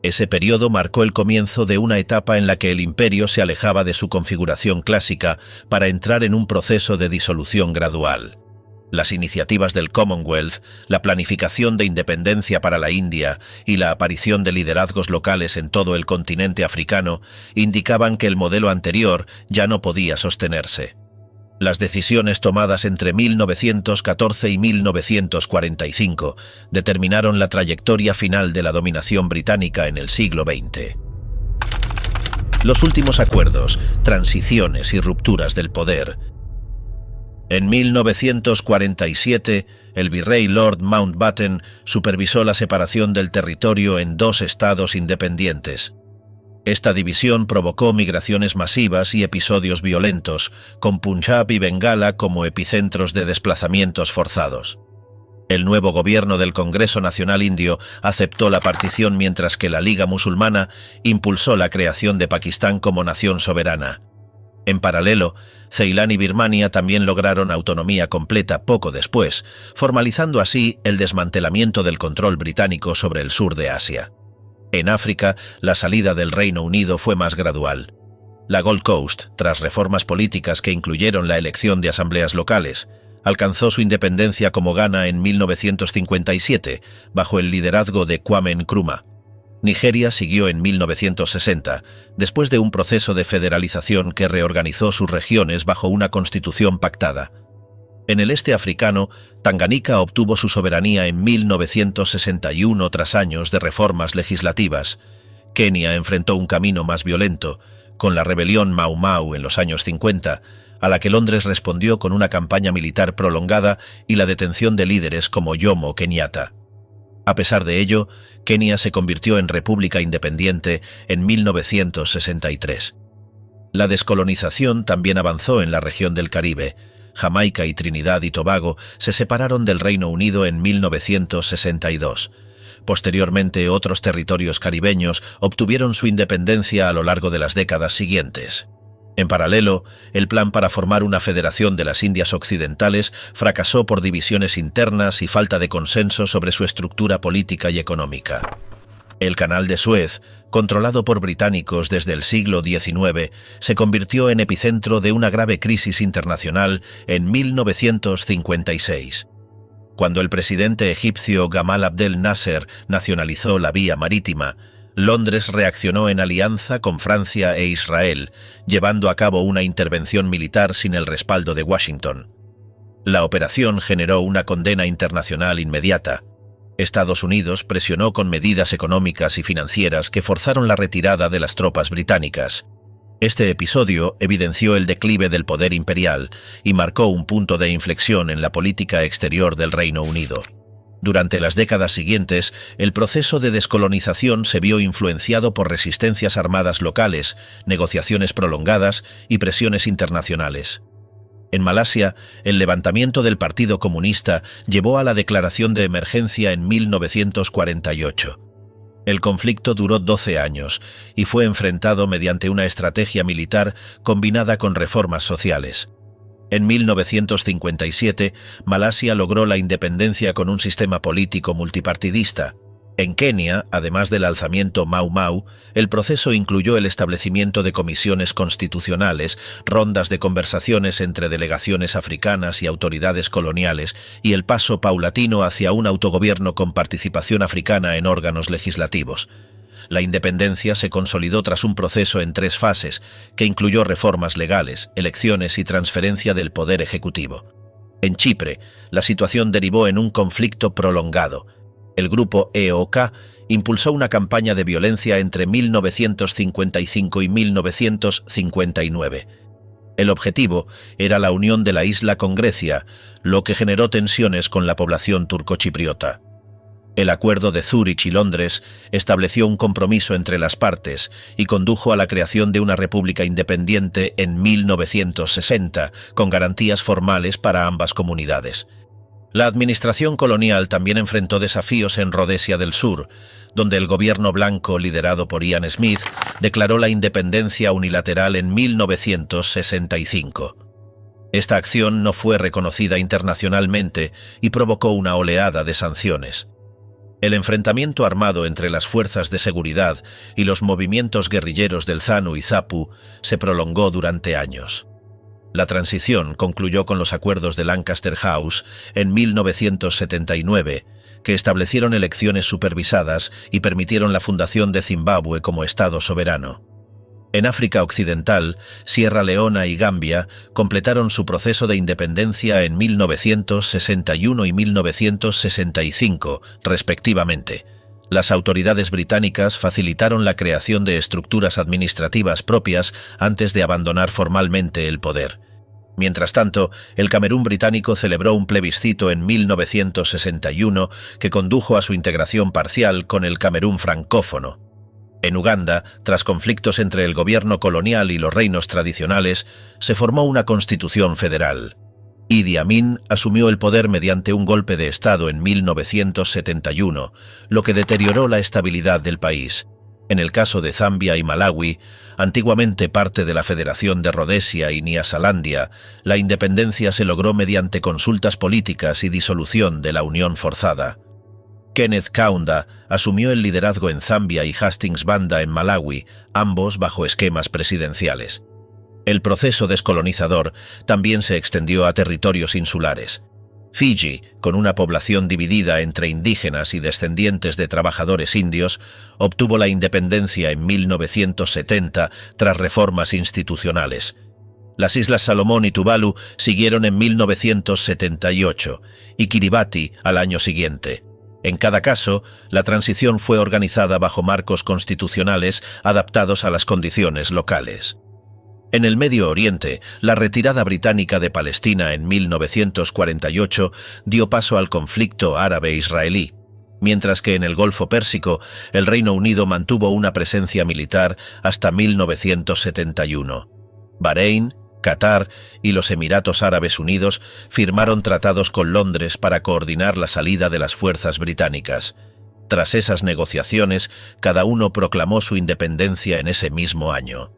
Ese periodo marcó el comienzo de una etapa en la que el imperio se alejaba de su configuración clásica para entrar en un proceso de disolución gradual. Las iniciativas del Commonwealth, la planificación de independencia para la India y la aparición de liderazgos locales en todo el continente africano indicaban que el modelo anterior ya no podía sostenerse. Las decisiones tomadas entre 1914 y 1945 determinaron la trayectoria final de la dominación británica en el siglo XX. Los últimos acuerdos, transiciones y rupturas del poder. En 1947, el virrey Lord Mountbatten supervisó la separación del territorio en dos estados independientes. Esta división provocó migraciones masivas y episodios violentos, con Punjab y Bengala como epicentros de desplazamientos forzados. El nuevo gobierno del Congreso Nacional Indio aceptó la partición mientras que la Liga Musulmana impulsó la creación de Pakistán como nación soberana. En paralelo, Ceilán y Birmania también lograron autonomía completa poco después, formalizando así el desmantelamiento del control británico sobre el sur de Asia. En África, la salida del Reino Unido fue más gradual. La Gold Coast, tras reformas políticas que incluyeron la elección de asambleas locales, alcanzó su independencia como Ghana en 1957, bajo el liderazgo de Kwame Nkrumah. Nigeria siguió en 1960, después de un proceso de federalización que reorganizó sus regiones bajo una constitución pactada. En el este africano, Tanganica obtuvo su soberanía en 1961 tras años de reformas legislativas. Kenia enfrentó un camino más violento, con la rebelión Mau Mau en los años 50, a la que Londres respondió con una campaña militar prolongada y la detención de líderes como Jomo Kenyatta. A pesar de ello, Kenia se convirtió en república independiente en 1963. La descolonización también avanzó en la región del Caribe. Jamaica y Trinidad y Tobago se separaron del Reino Unido en 1962. Posteriormente, otros territorios caribeños obtuvieron su independencia a lo largo de las décadas siguientes. En paralelo, el plan para formar una federación de las Indias Occidentales fracasó por divisiones internas y falta de consenso sobre su estructura política y económica. El Canal de Suez, controlado por británicos desde el siglo XIX, se convirtió en epicentro de una grave crisis internacional en 1956. Cuando el presidente egipcio Gamal Abdel Nasser nacionalizó la vía marítima, Londres reaccionó en alianza con Francia e Israel, llevando a cabo una intervención militar sin el respaldo de Washington. La operación generó una condena internacional inmediata. Estados Unidos presionó con medidas económicas y financieras que forzaron la retirada de las tropas británicas. Este episodio evidenció el declive del poder imperial y marcó un punto de inflexión en la política exterior del Reino Unido. Durante las décadas siguientes, el proceso de descolonización se vio influenciado por resistencias armadas locales, negociaciones prolongadas y presiones internacionales. En Malasia, el levantamiento del Partido Comunista llevó a la declaración de emergencia en 1948. El conflicto duró 12 años y fue enfrentado mediante una estrategia militar combinada con reformas sociales. En 1957, Malasia logró la independencia con un sistema político multipartidista. En Kenia, además del alzamiento Mau Mau, el proceso incluyó el establecimiento de comisiones constitucionales, rondas de conversaciones entre delegaciones africanas y autoridades coloniales, y el paso paulatino hacia un autogobierno con participación africana en órganos legislativos. La independencia se consolidó tras un proceso en 3 fases, que incluyó reformas legales, elecciones y transferencia del poder ejecutivo. En Chipre, la situación derivó en un conflicto prolongado. El grupo EOK impulsó una campaña de violencia entre 1955 y 1959. El objetivo era la unión de la isla con Grecia, lo que generó tensiones con la población turcochipriota. El Acuerdo de Zúrich y Londres estableció un compromiso entre las partes y condujo a la creación de una república independiente en 1960, con garantías formales para ambas comunidades. La administración colonial también enfrentó desafíos en Rodesia del Sur, donde el gobierno blanco liderado por Ian Smith declaró la independencia unilateral en 1965. Esta acción no fue reconocida internacionalmente y provocó una oleada de sanciones. El enfrentamiento armado entre las fuerzas de seguridad y los movimientos guerrilleros del ZANU y ZAPU se prolongó durante años. La transición concluyó con los acuerdos de Lancaster House en 1979, que establecieron elecciones supervisadas y permitieron la fundación de Zimbabue como Estado soberano. En África Occidental, Sierra Leona y Gambia completaron su proceso de independencia en 1961 y 1965, respectivamente. Las autoridades británicas facilitaron la creación de estructuras administrativas propias antes de abandonar formalmente el poder. Mientras tanto, el Camerún británico celebró un plebiscito en 1961 que condujo a su integración parcial con el Camerún francófono. En Uganda, tras conflictos entre el gobierno colonial y los reinos tradicionales, se formó una constitución federal. Idi Amin asumió el poder mediante un golpe de Estado en 1971, lo que deterioró la estabilidad del país. En el caso de Zambia y Malawi, antiguamente parte de la Federación de Rodesia y Nyasalandia, la independencia se logró mediante consultas políticas y disolución de la unión forzada. Kenneth Kaunda asumió el liderazgo en Zambia y Hastings Banda en Malawi, ambos bajo esquemas presidenciales. El proceso descolonizador también se extendió a territorios insulares. Fiji, con una población dividida entre indígenas y descendientes de trabajadores indios, obtuvo la independencia en 1970 tras reformas institucionales. Las Islas Salomón y Tuvalu siguieron en 1978 y Kiribati al año siguiente. En cada caso, la transición fue organizada bajo marcos constitucionales adaptados a las condiciones locales. En el Medio Oriente, la retirada británica de Palestina en 1948 dio paso al conflicto árabe-israelí, mientras que en el Golfo Pérsico el Reino Unido mantuvo una presencia militar hasta 1971. Bahrein, Qatar y los Emiratos Árabes Unidos firmaron tratados con Londres para coordinar la salida de las fuerzas británicas. Tras esas negociaciones, cada uno proclamó su independencia en ese mismo año.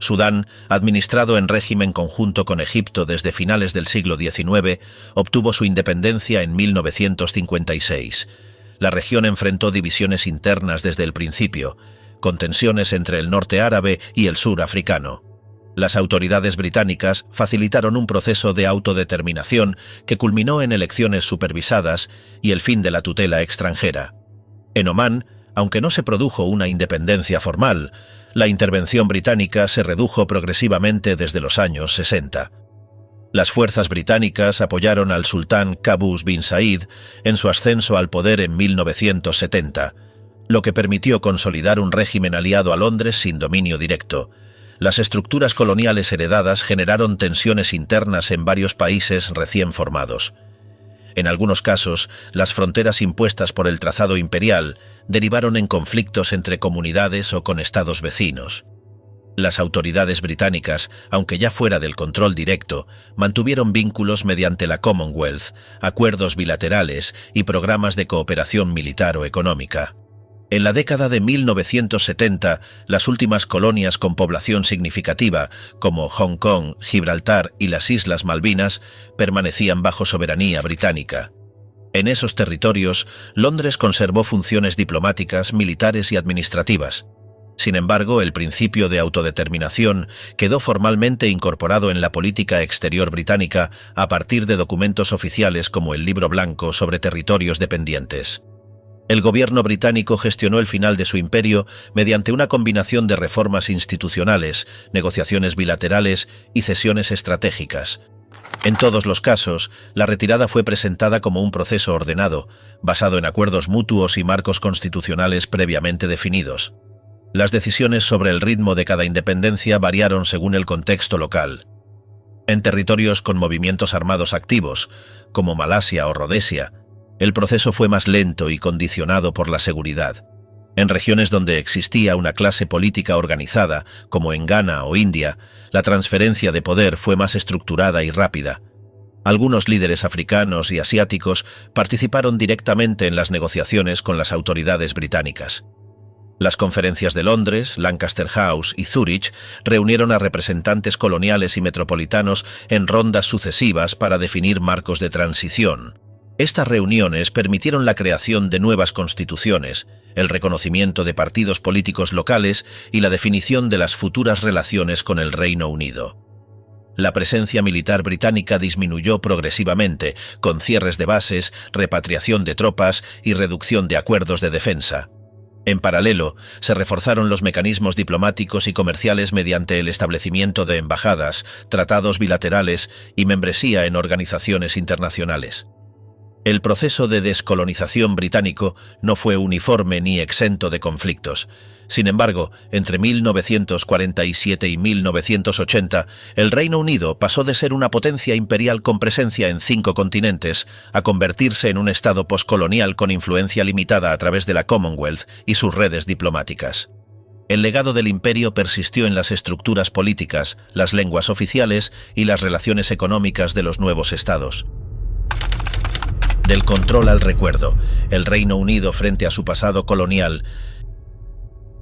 Sudán, administrado en régimen conjunto con Egipto desde finales del siglo XIX, obtuvo su independencia en 1956. La región enfrentó divisiones internas desde el principio, con tensiones entre el norte árabe y el sur africano. Las autoridades británicas facilitaron un proceso de autodeterminación que culminó en elecciones supervisadas y el fin de la tutela extranjera. En Omán, aunque no se produjo una independencia formal, la intervención británica se redujo progresivamente desde los años 60. Las fuerzas británicas apoyaron al sultán Qaboos bin Said en su ascenso al poder en 1970, lo que permitió consolidar un régimen aliado a Londres sin dominio directo. Las estructuras coloniales heredadas generaron tensiones internas en varios países recién formados. En algunos casos, las fronteras impuestas por el trazado imperial derivaron en conflictos entre comunidades o con estados vecinos. Las autoridades británicas, aunque ya fuera del control directo, mantuvieron vínculos mediante la Commonwealth, acuerdos bilaterales y programas de cooperación militar o económica. En la década de 1970, las últimas colonias con población significativa, como Hong Kong, Gibraltar y las Islas Malvinas, permanecían bajo soberanía británica. En esos territorios, Londres conservó funciones diplomáticas, militares y administrativas. Sin embargo, el principio de autodeterminación quedó formalmente incorporado en la política exterior británica a partir de documentos oficiales como el Libro Blanco sobre territorios dependientes. El gobierno británico gestionó el final de su imperio mediante una combinación de reformas institucionales, negociaciones bilaterales y cesiones estratégicas. En todos los casos, la retirada fue presentada como un proceso ordenado, basado en acuerdos mutuos y marcos constitucionales previamente definidos. Las decisiones sobre el ritmo de cada independencia variaron según el contexto local. En territorios con movimientos armados activos, como Malasia o Rodesia, el proceso fue más lento y condicionado por la seguridad. En regiones donde existía una clase política organizada, como en Ghana o India, la transferencia de poder fue más estructurada y rápida. Algunos líderes africanos y asiáticos participaron directamente en las negociaciones con las autoridades británicas. Las conferencias de Londres, Lancaster House y Zúrich reunieron a representantes coloniales y metropolitanos en rondas sucesivas para definir marcos de transición. Estas reuniones permitieron la creación de nuevas constituciones, el reconocimiento de partidos políticos locales y la definición de las futuras relaciones con el Reino Unido. La presencia militar británica disminuyó progresivamente, con cierres de bases, repatriación de tropas y reducción de acuerdos de defensa. En paralelo, se reforzaron los mecanismos diplomáticos y comerciales mediante el establecimiento de embajadas, tratados bilaterales y membresía en organizaciones internacionales. El proceso de descolonización británico no fue uniforme ni exento de conflictos. Sin embargo, entre 1947 y 1980, el Reino Unido pasó de ser una potencia imperial con presencia en 5 continentes a convertirse en un estado poscolonial con influencia limitada a través de la Commonwealth y sus redes diplomáticas. El legado del imperio persistió en las estructuras políticas, las lenguas oficiales y las relaciones económicas de los nuevos estados. Del control al recuerdo, el Reino Unido frente a su pasado colonial.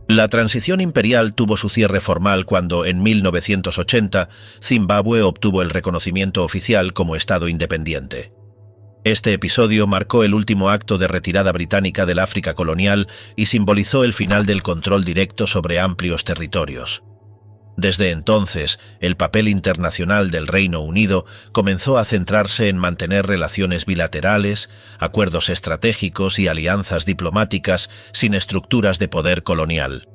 La transición imperial tuvo su cierre formal cuando, en 1980, Zimbabue obtuvo el reconocimiento oficial como Estado independiente. Este episodio marcó el último acto de retirada británica del África colonial y simbolizó el final del control directo sobre amplios territorios. Desde entonces, el papel internacional del Reino Unido comenzó a centrarse en mantener relaciones bilaterales, acuerdos estratégicos y alianzas diplomáticas sin estructuras de poder colonial.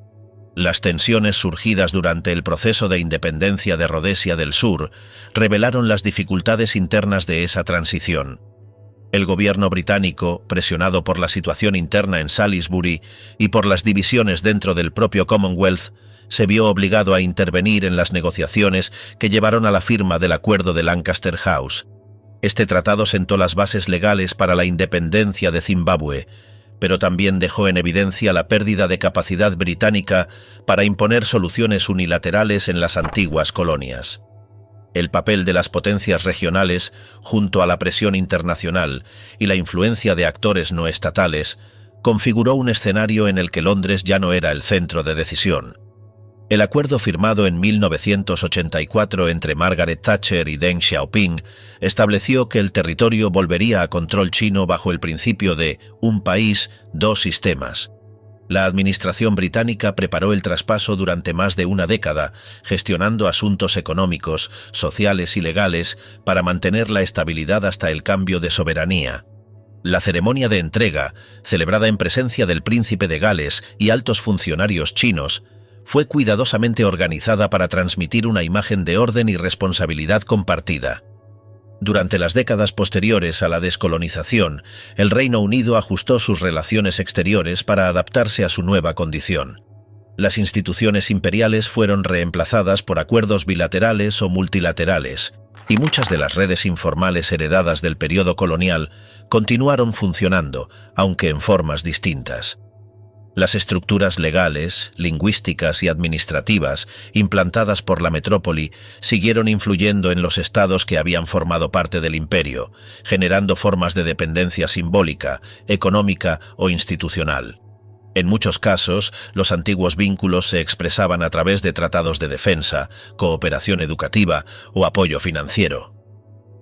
Las tensiones surgidas durante el proceso de independencia de Rodesia del Sur revelaron las dificultades internas de esa transición. El gobierno británico, presionado por la situación interna en Salisbury y por las divisiones dentro del propio Commonwealth, se vio obligado a intervenir en las negociaciones que llevaron a la firma del Acuerdo de Lancaster House. Este tratado sentó las bases legales para la independencia de Zimbabue, pero también dejó en evidencia la pérdida de capacidad británica para imponer soluciones unilaterales en las antiguas colonias. El papel de las potencias regionales, junto a la presión internacional y la influencia de actores no estatales, configuró un escenario en el que Londres ya no era el centro de decisión. El acuerdo firmado en 1984 entre Margaret Thatcher y Deng Xiaoping estableció que el territorio volvería a control chino bajo el principio de un país, dos sistemas. La administración británica preparó el traspaso durante más de una década, gestionando asuntos económicos, sociales y legales para mantener la estabilidad hasta el cambio de soberanía. La ceremonia de entrega, celebrada en presencia del príncipe de Gales y altos funcionarios chinos, fue cuidadosamente organizada para transmitir una imagen de orden y responsabilidad compartida. Durante las décadas posteriores a la descolonización, el Reino Unido ajustó sus relaciones exteriores para adaptarse a su nueva condición. Las instituciones imperiales fueron reemplazadas por acuerdos bilaterales o multilaterales, y muchas de las redes informales heredadas del periodo colonial continuaron funcionando, aunque en formas distintas. Las estructuras legales, lingüísticas y administrativas implantadas por la metrópoli siguieron influyendo en los estados que habían formado parte del imperio, generando formas de dependencia simbólica, económica o institucional. En muchos casos, los antiguos vínculos se expresaban a través de tratados de defensa, cooperación educativa o apoyo financiero.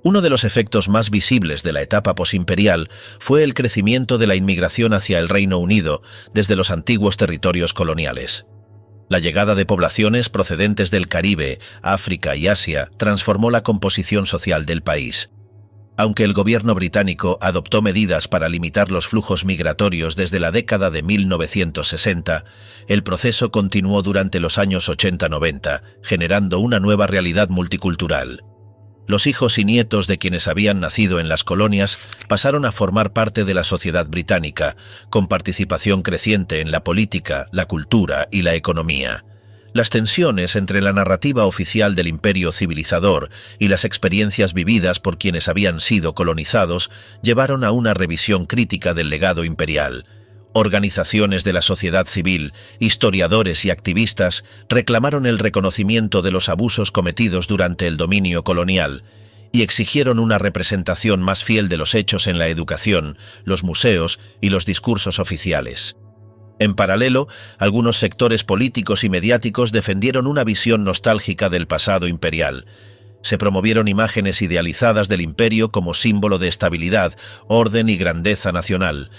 Uno de los efectos más visibles de la etapa posimperial fue el crecimiento de la inmigración hacia el Reino Unido desde los antiguos territorios coloniales. La llegada de poblaciones procedentes del Caribe, África y Asia transformó la composición social del país. Aunque el gobierno británico adoptó medidas para limitar los flujos migratorios desde la década de 1960, el proceso continuó durante los años 80-90, generando una nueva realidad multicultural. Los hijos y nietos de quienes habían nacido en las colonias pasaron a formar parte de la sociedad británica, con participación creciente en la política, la cultura y la economía. Las tensiones entre la narrativa oficial del imperio civilizador y las experiencias vividas por quienes habían sido colonizados llevaron a una revisión crítica del legado imperial. Organizaciones de la sociedad civil, historiadores y activistas reclamaron el reconocimiento de los abusos cometidos durante el dominio colonial y exigieron una representación más fiel de los hechos en la educación, los museos y los discursos oficiales. En paralelo, algunos sectores políticos y mediáticos defendieron una visión nostálgica del pasado imperial. Se promovieron imágenes idealizadas del imperio como símbolo de estabilidad, orden y grandeza nacional.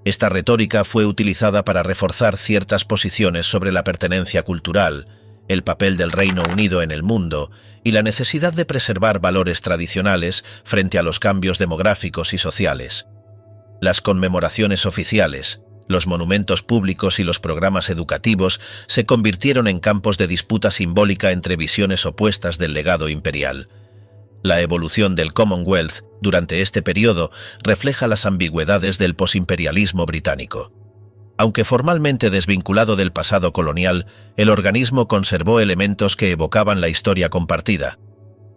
Esta retórica fue utilizada para reforzar ciertas posiciones sobre la pertenencia cultural, el papel del Reino Unido en el mundo y la necesidad de preservar valores tradicionales frente a los cambios demográficos y sociales. Las conmemoraciones oficiales, los monumentos públicos y los programas educativos se convirtieron en campos de disputa simbólica entre visiones opuestas del legado imperial. La evolución del Commonwealth durante este periodo refleja las ambigüedades del posimperialismo británico. Aunque formalmente desvinculado del pasado colonial, el organismo conservó elementos que evocaban la historia compartida.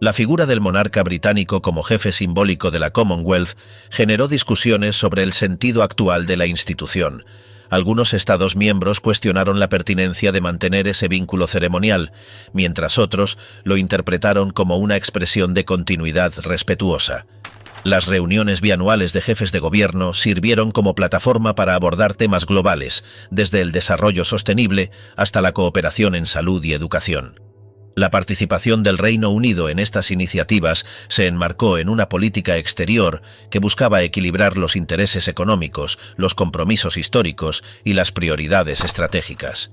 La figura del monarca británico como jefe simbólico de la Commonwealth generó discusiones sobre el sentido actual de la institución. Algunos Estados miembros cuestionaron la pertinencia de mantener ese vínculo ceremonial, mientras otros lo interpretaron como una expresión de continuidad respetuosa. Las reuniones bianuales de jefes de gobierno sirvieron como plataforma para abordar temas globales, desde el desarrollo sostenible hasta la cooperación en salud y educación. La participación del Reino Unido en estas iniciativas se enmarcó en una política exterior que buscaba equilibrar los intereses económicos, los compromisos históricos y las prioridades estratégicas.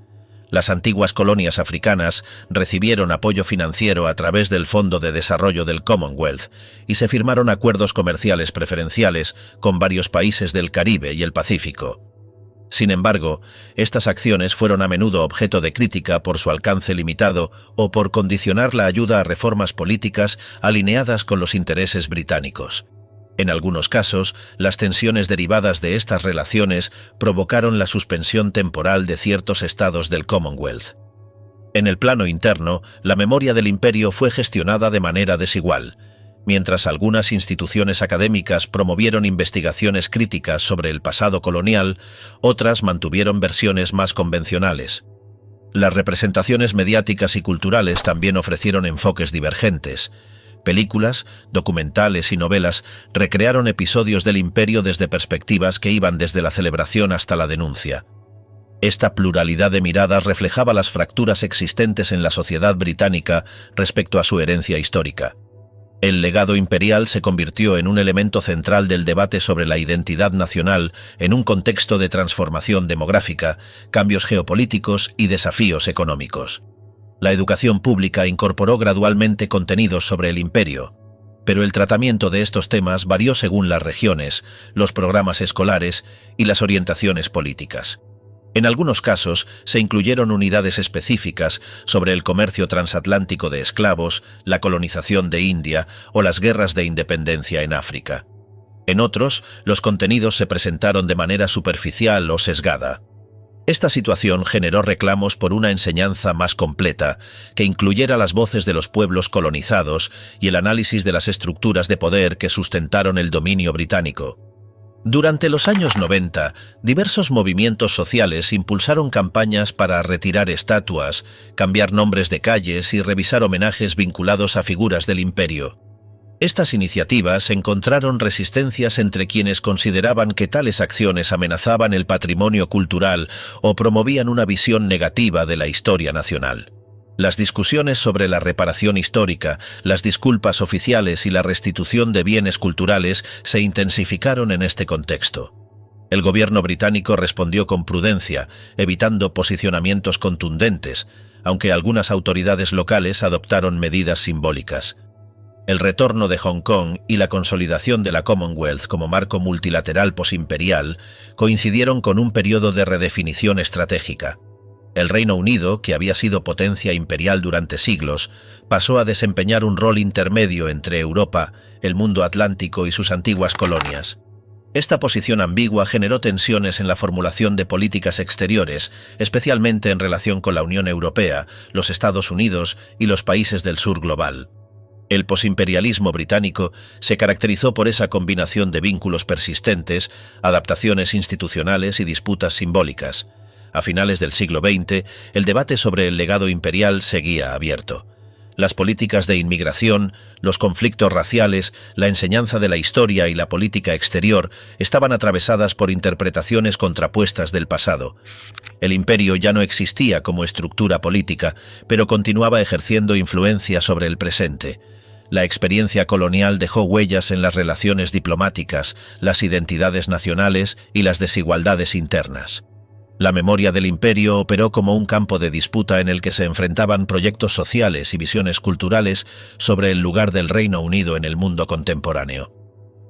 Las antiguas colonias africanas recibieron apoyo financiero a través del Fondo de Desarrollo del Commonwealth y se firmaron acuerdos comerciales preferenciales con varios países del Caribe y el Pacífico. Sin embargo, estas acciones fueron a menudo objeto de crítica por su alcance limitado o por condicionar la ayuda a reformas políticas alineadas con los intereses británicos. En algunos casos, las tensiones derivadas de estas relaciones provocaron la suspensión temporal de ciertos estados del Commonwealth. En el plano interno, la memoria del imperio fue gestionada de manera desigual. Mientras algunas instituciones académicas promovieron investigaciones críticas sobre el pasado colonial, otras mantuvieron versiones más convencionales. Las representaciones mediáticas y culturales también ofrecieron enfoques divergentes. Películas, documentales y novelas recrearon episodios del imperio desde perspectivas que iban desde la celebración hasta la denuncia. Esta pluralidad de miradas reflejaba las fracturas existentes en la sociedad británica respecto a su herencia histórica. El legado imperial se convirtió en un elemento central del debate sobre la identidad nacional en un contexto de transformación demográfica, cambios geopolíticos y desafíos económicos. La educación pública incorporó gradualmente contenidos sobre el imperio, pero el tratamiento de estos temas varió según las regiones, los programas escolares y las orientaciones políticas. En algunos casos se incluyeron unidades específicas sobre el comercio transatlántico de esclavos, la colonización de India o las guerras de independencia en África. En otros, los contenidos se presentaron de manera superficial o sesgada. Esta situación generó reclamos por una enseñanza más completa, que incluyera las voces de los pueblos colonizados y el análisis de las estructuras de poder que sustentaron el dominio británico. Durante los años 90, diversos movimientos sociales impulsaron campañas para retirar estatuas, cambiar nombres de calles y revisar homenajes vinculados a figuras del imperio. Estas iniciativas encontraron resistencias entre quienes consideraban que tales acciones amenazaban el patrimonio cultural o promovían una visión negativa de la historia nacional. Las discusiones sobre la reparación histórica, las disculpas oficiales y la restitución de bienes culturales se intensificaron en este contexto. El gobierno británico respondió con prudencia, evitando posicionamientos contundentes, aunque algunas autoridades locales adoptaron medidas simbólicas. El retorno de Hong Kong y la consolidación de la Commonwealth como marco multilateral posimperial coincidieron con un periodo de redefinición estratégica. El Reino Unido, que había sido potencia imperial durante siglos, pasó a desempeñar un rol intermedio entre Europa, el mundo atlántico y sus antiguas colonias. Esta posición ambigua generó tensiones en la formulación de políticas exteriores, especialmente en relación con la Unión Europea, los Estados Unidos y los países del sur global. El posimperialismo británico se caracterizó por esa combinación de vínculos persistentes, adaptaciones institucionales y disputas simbólicas. A finales del siglo XX, el debate sobre el legado imperial seguía abierto. Las políticas de inmigración, los conflictos raciales, la enseñanza de la historia y la política exterior estaban atravesadas por interpretaciones contrapuestas del pasado. El imperio ya no existía como estructura política, pero continuaba ejerciendo influencia sobre el presente. La experiencia colonial dejó huellas en las relaciones diplomáticas, las identidades nacionales y las desigualdades internas. La memoria del imperio operó como un campo de disputa en el que se enfrentaban proyectos sociales y visiones culturales sobre el lugar del Reino Unido en el mundo contemporáneo.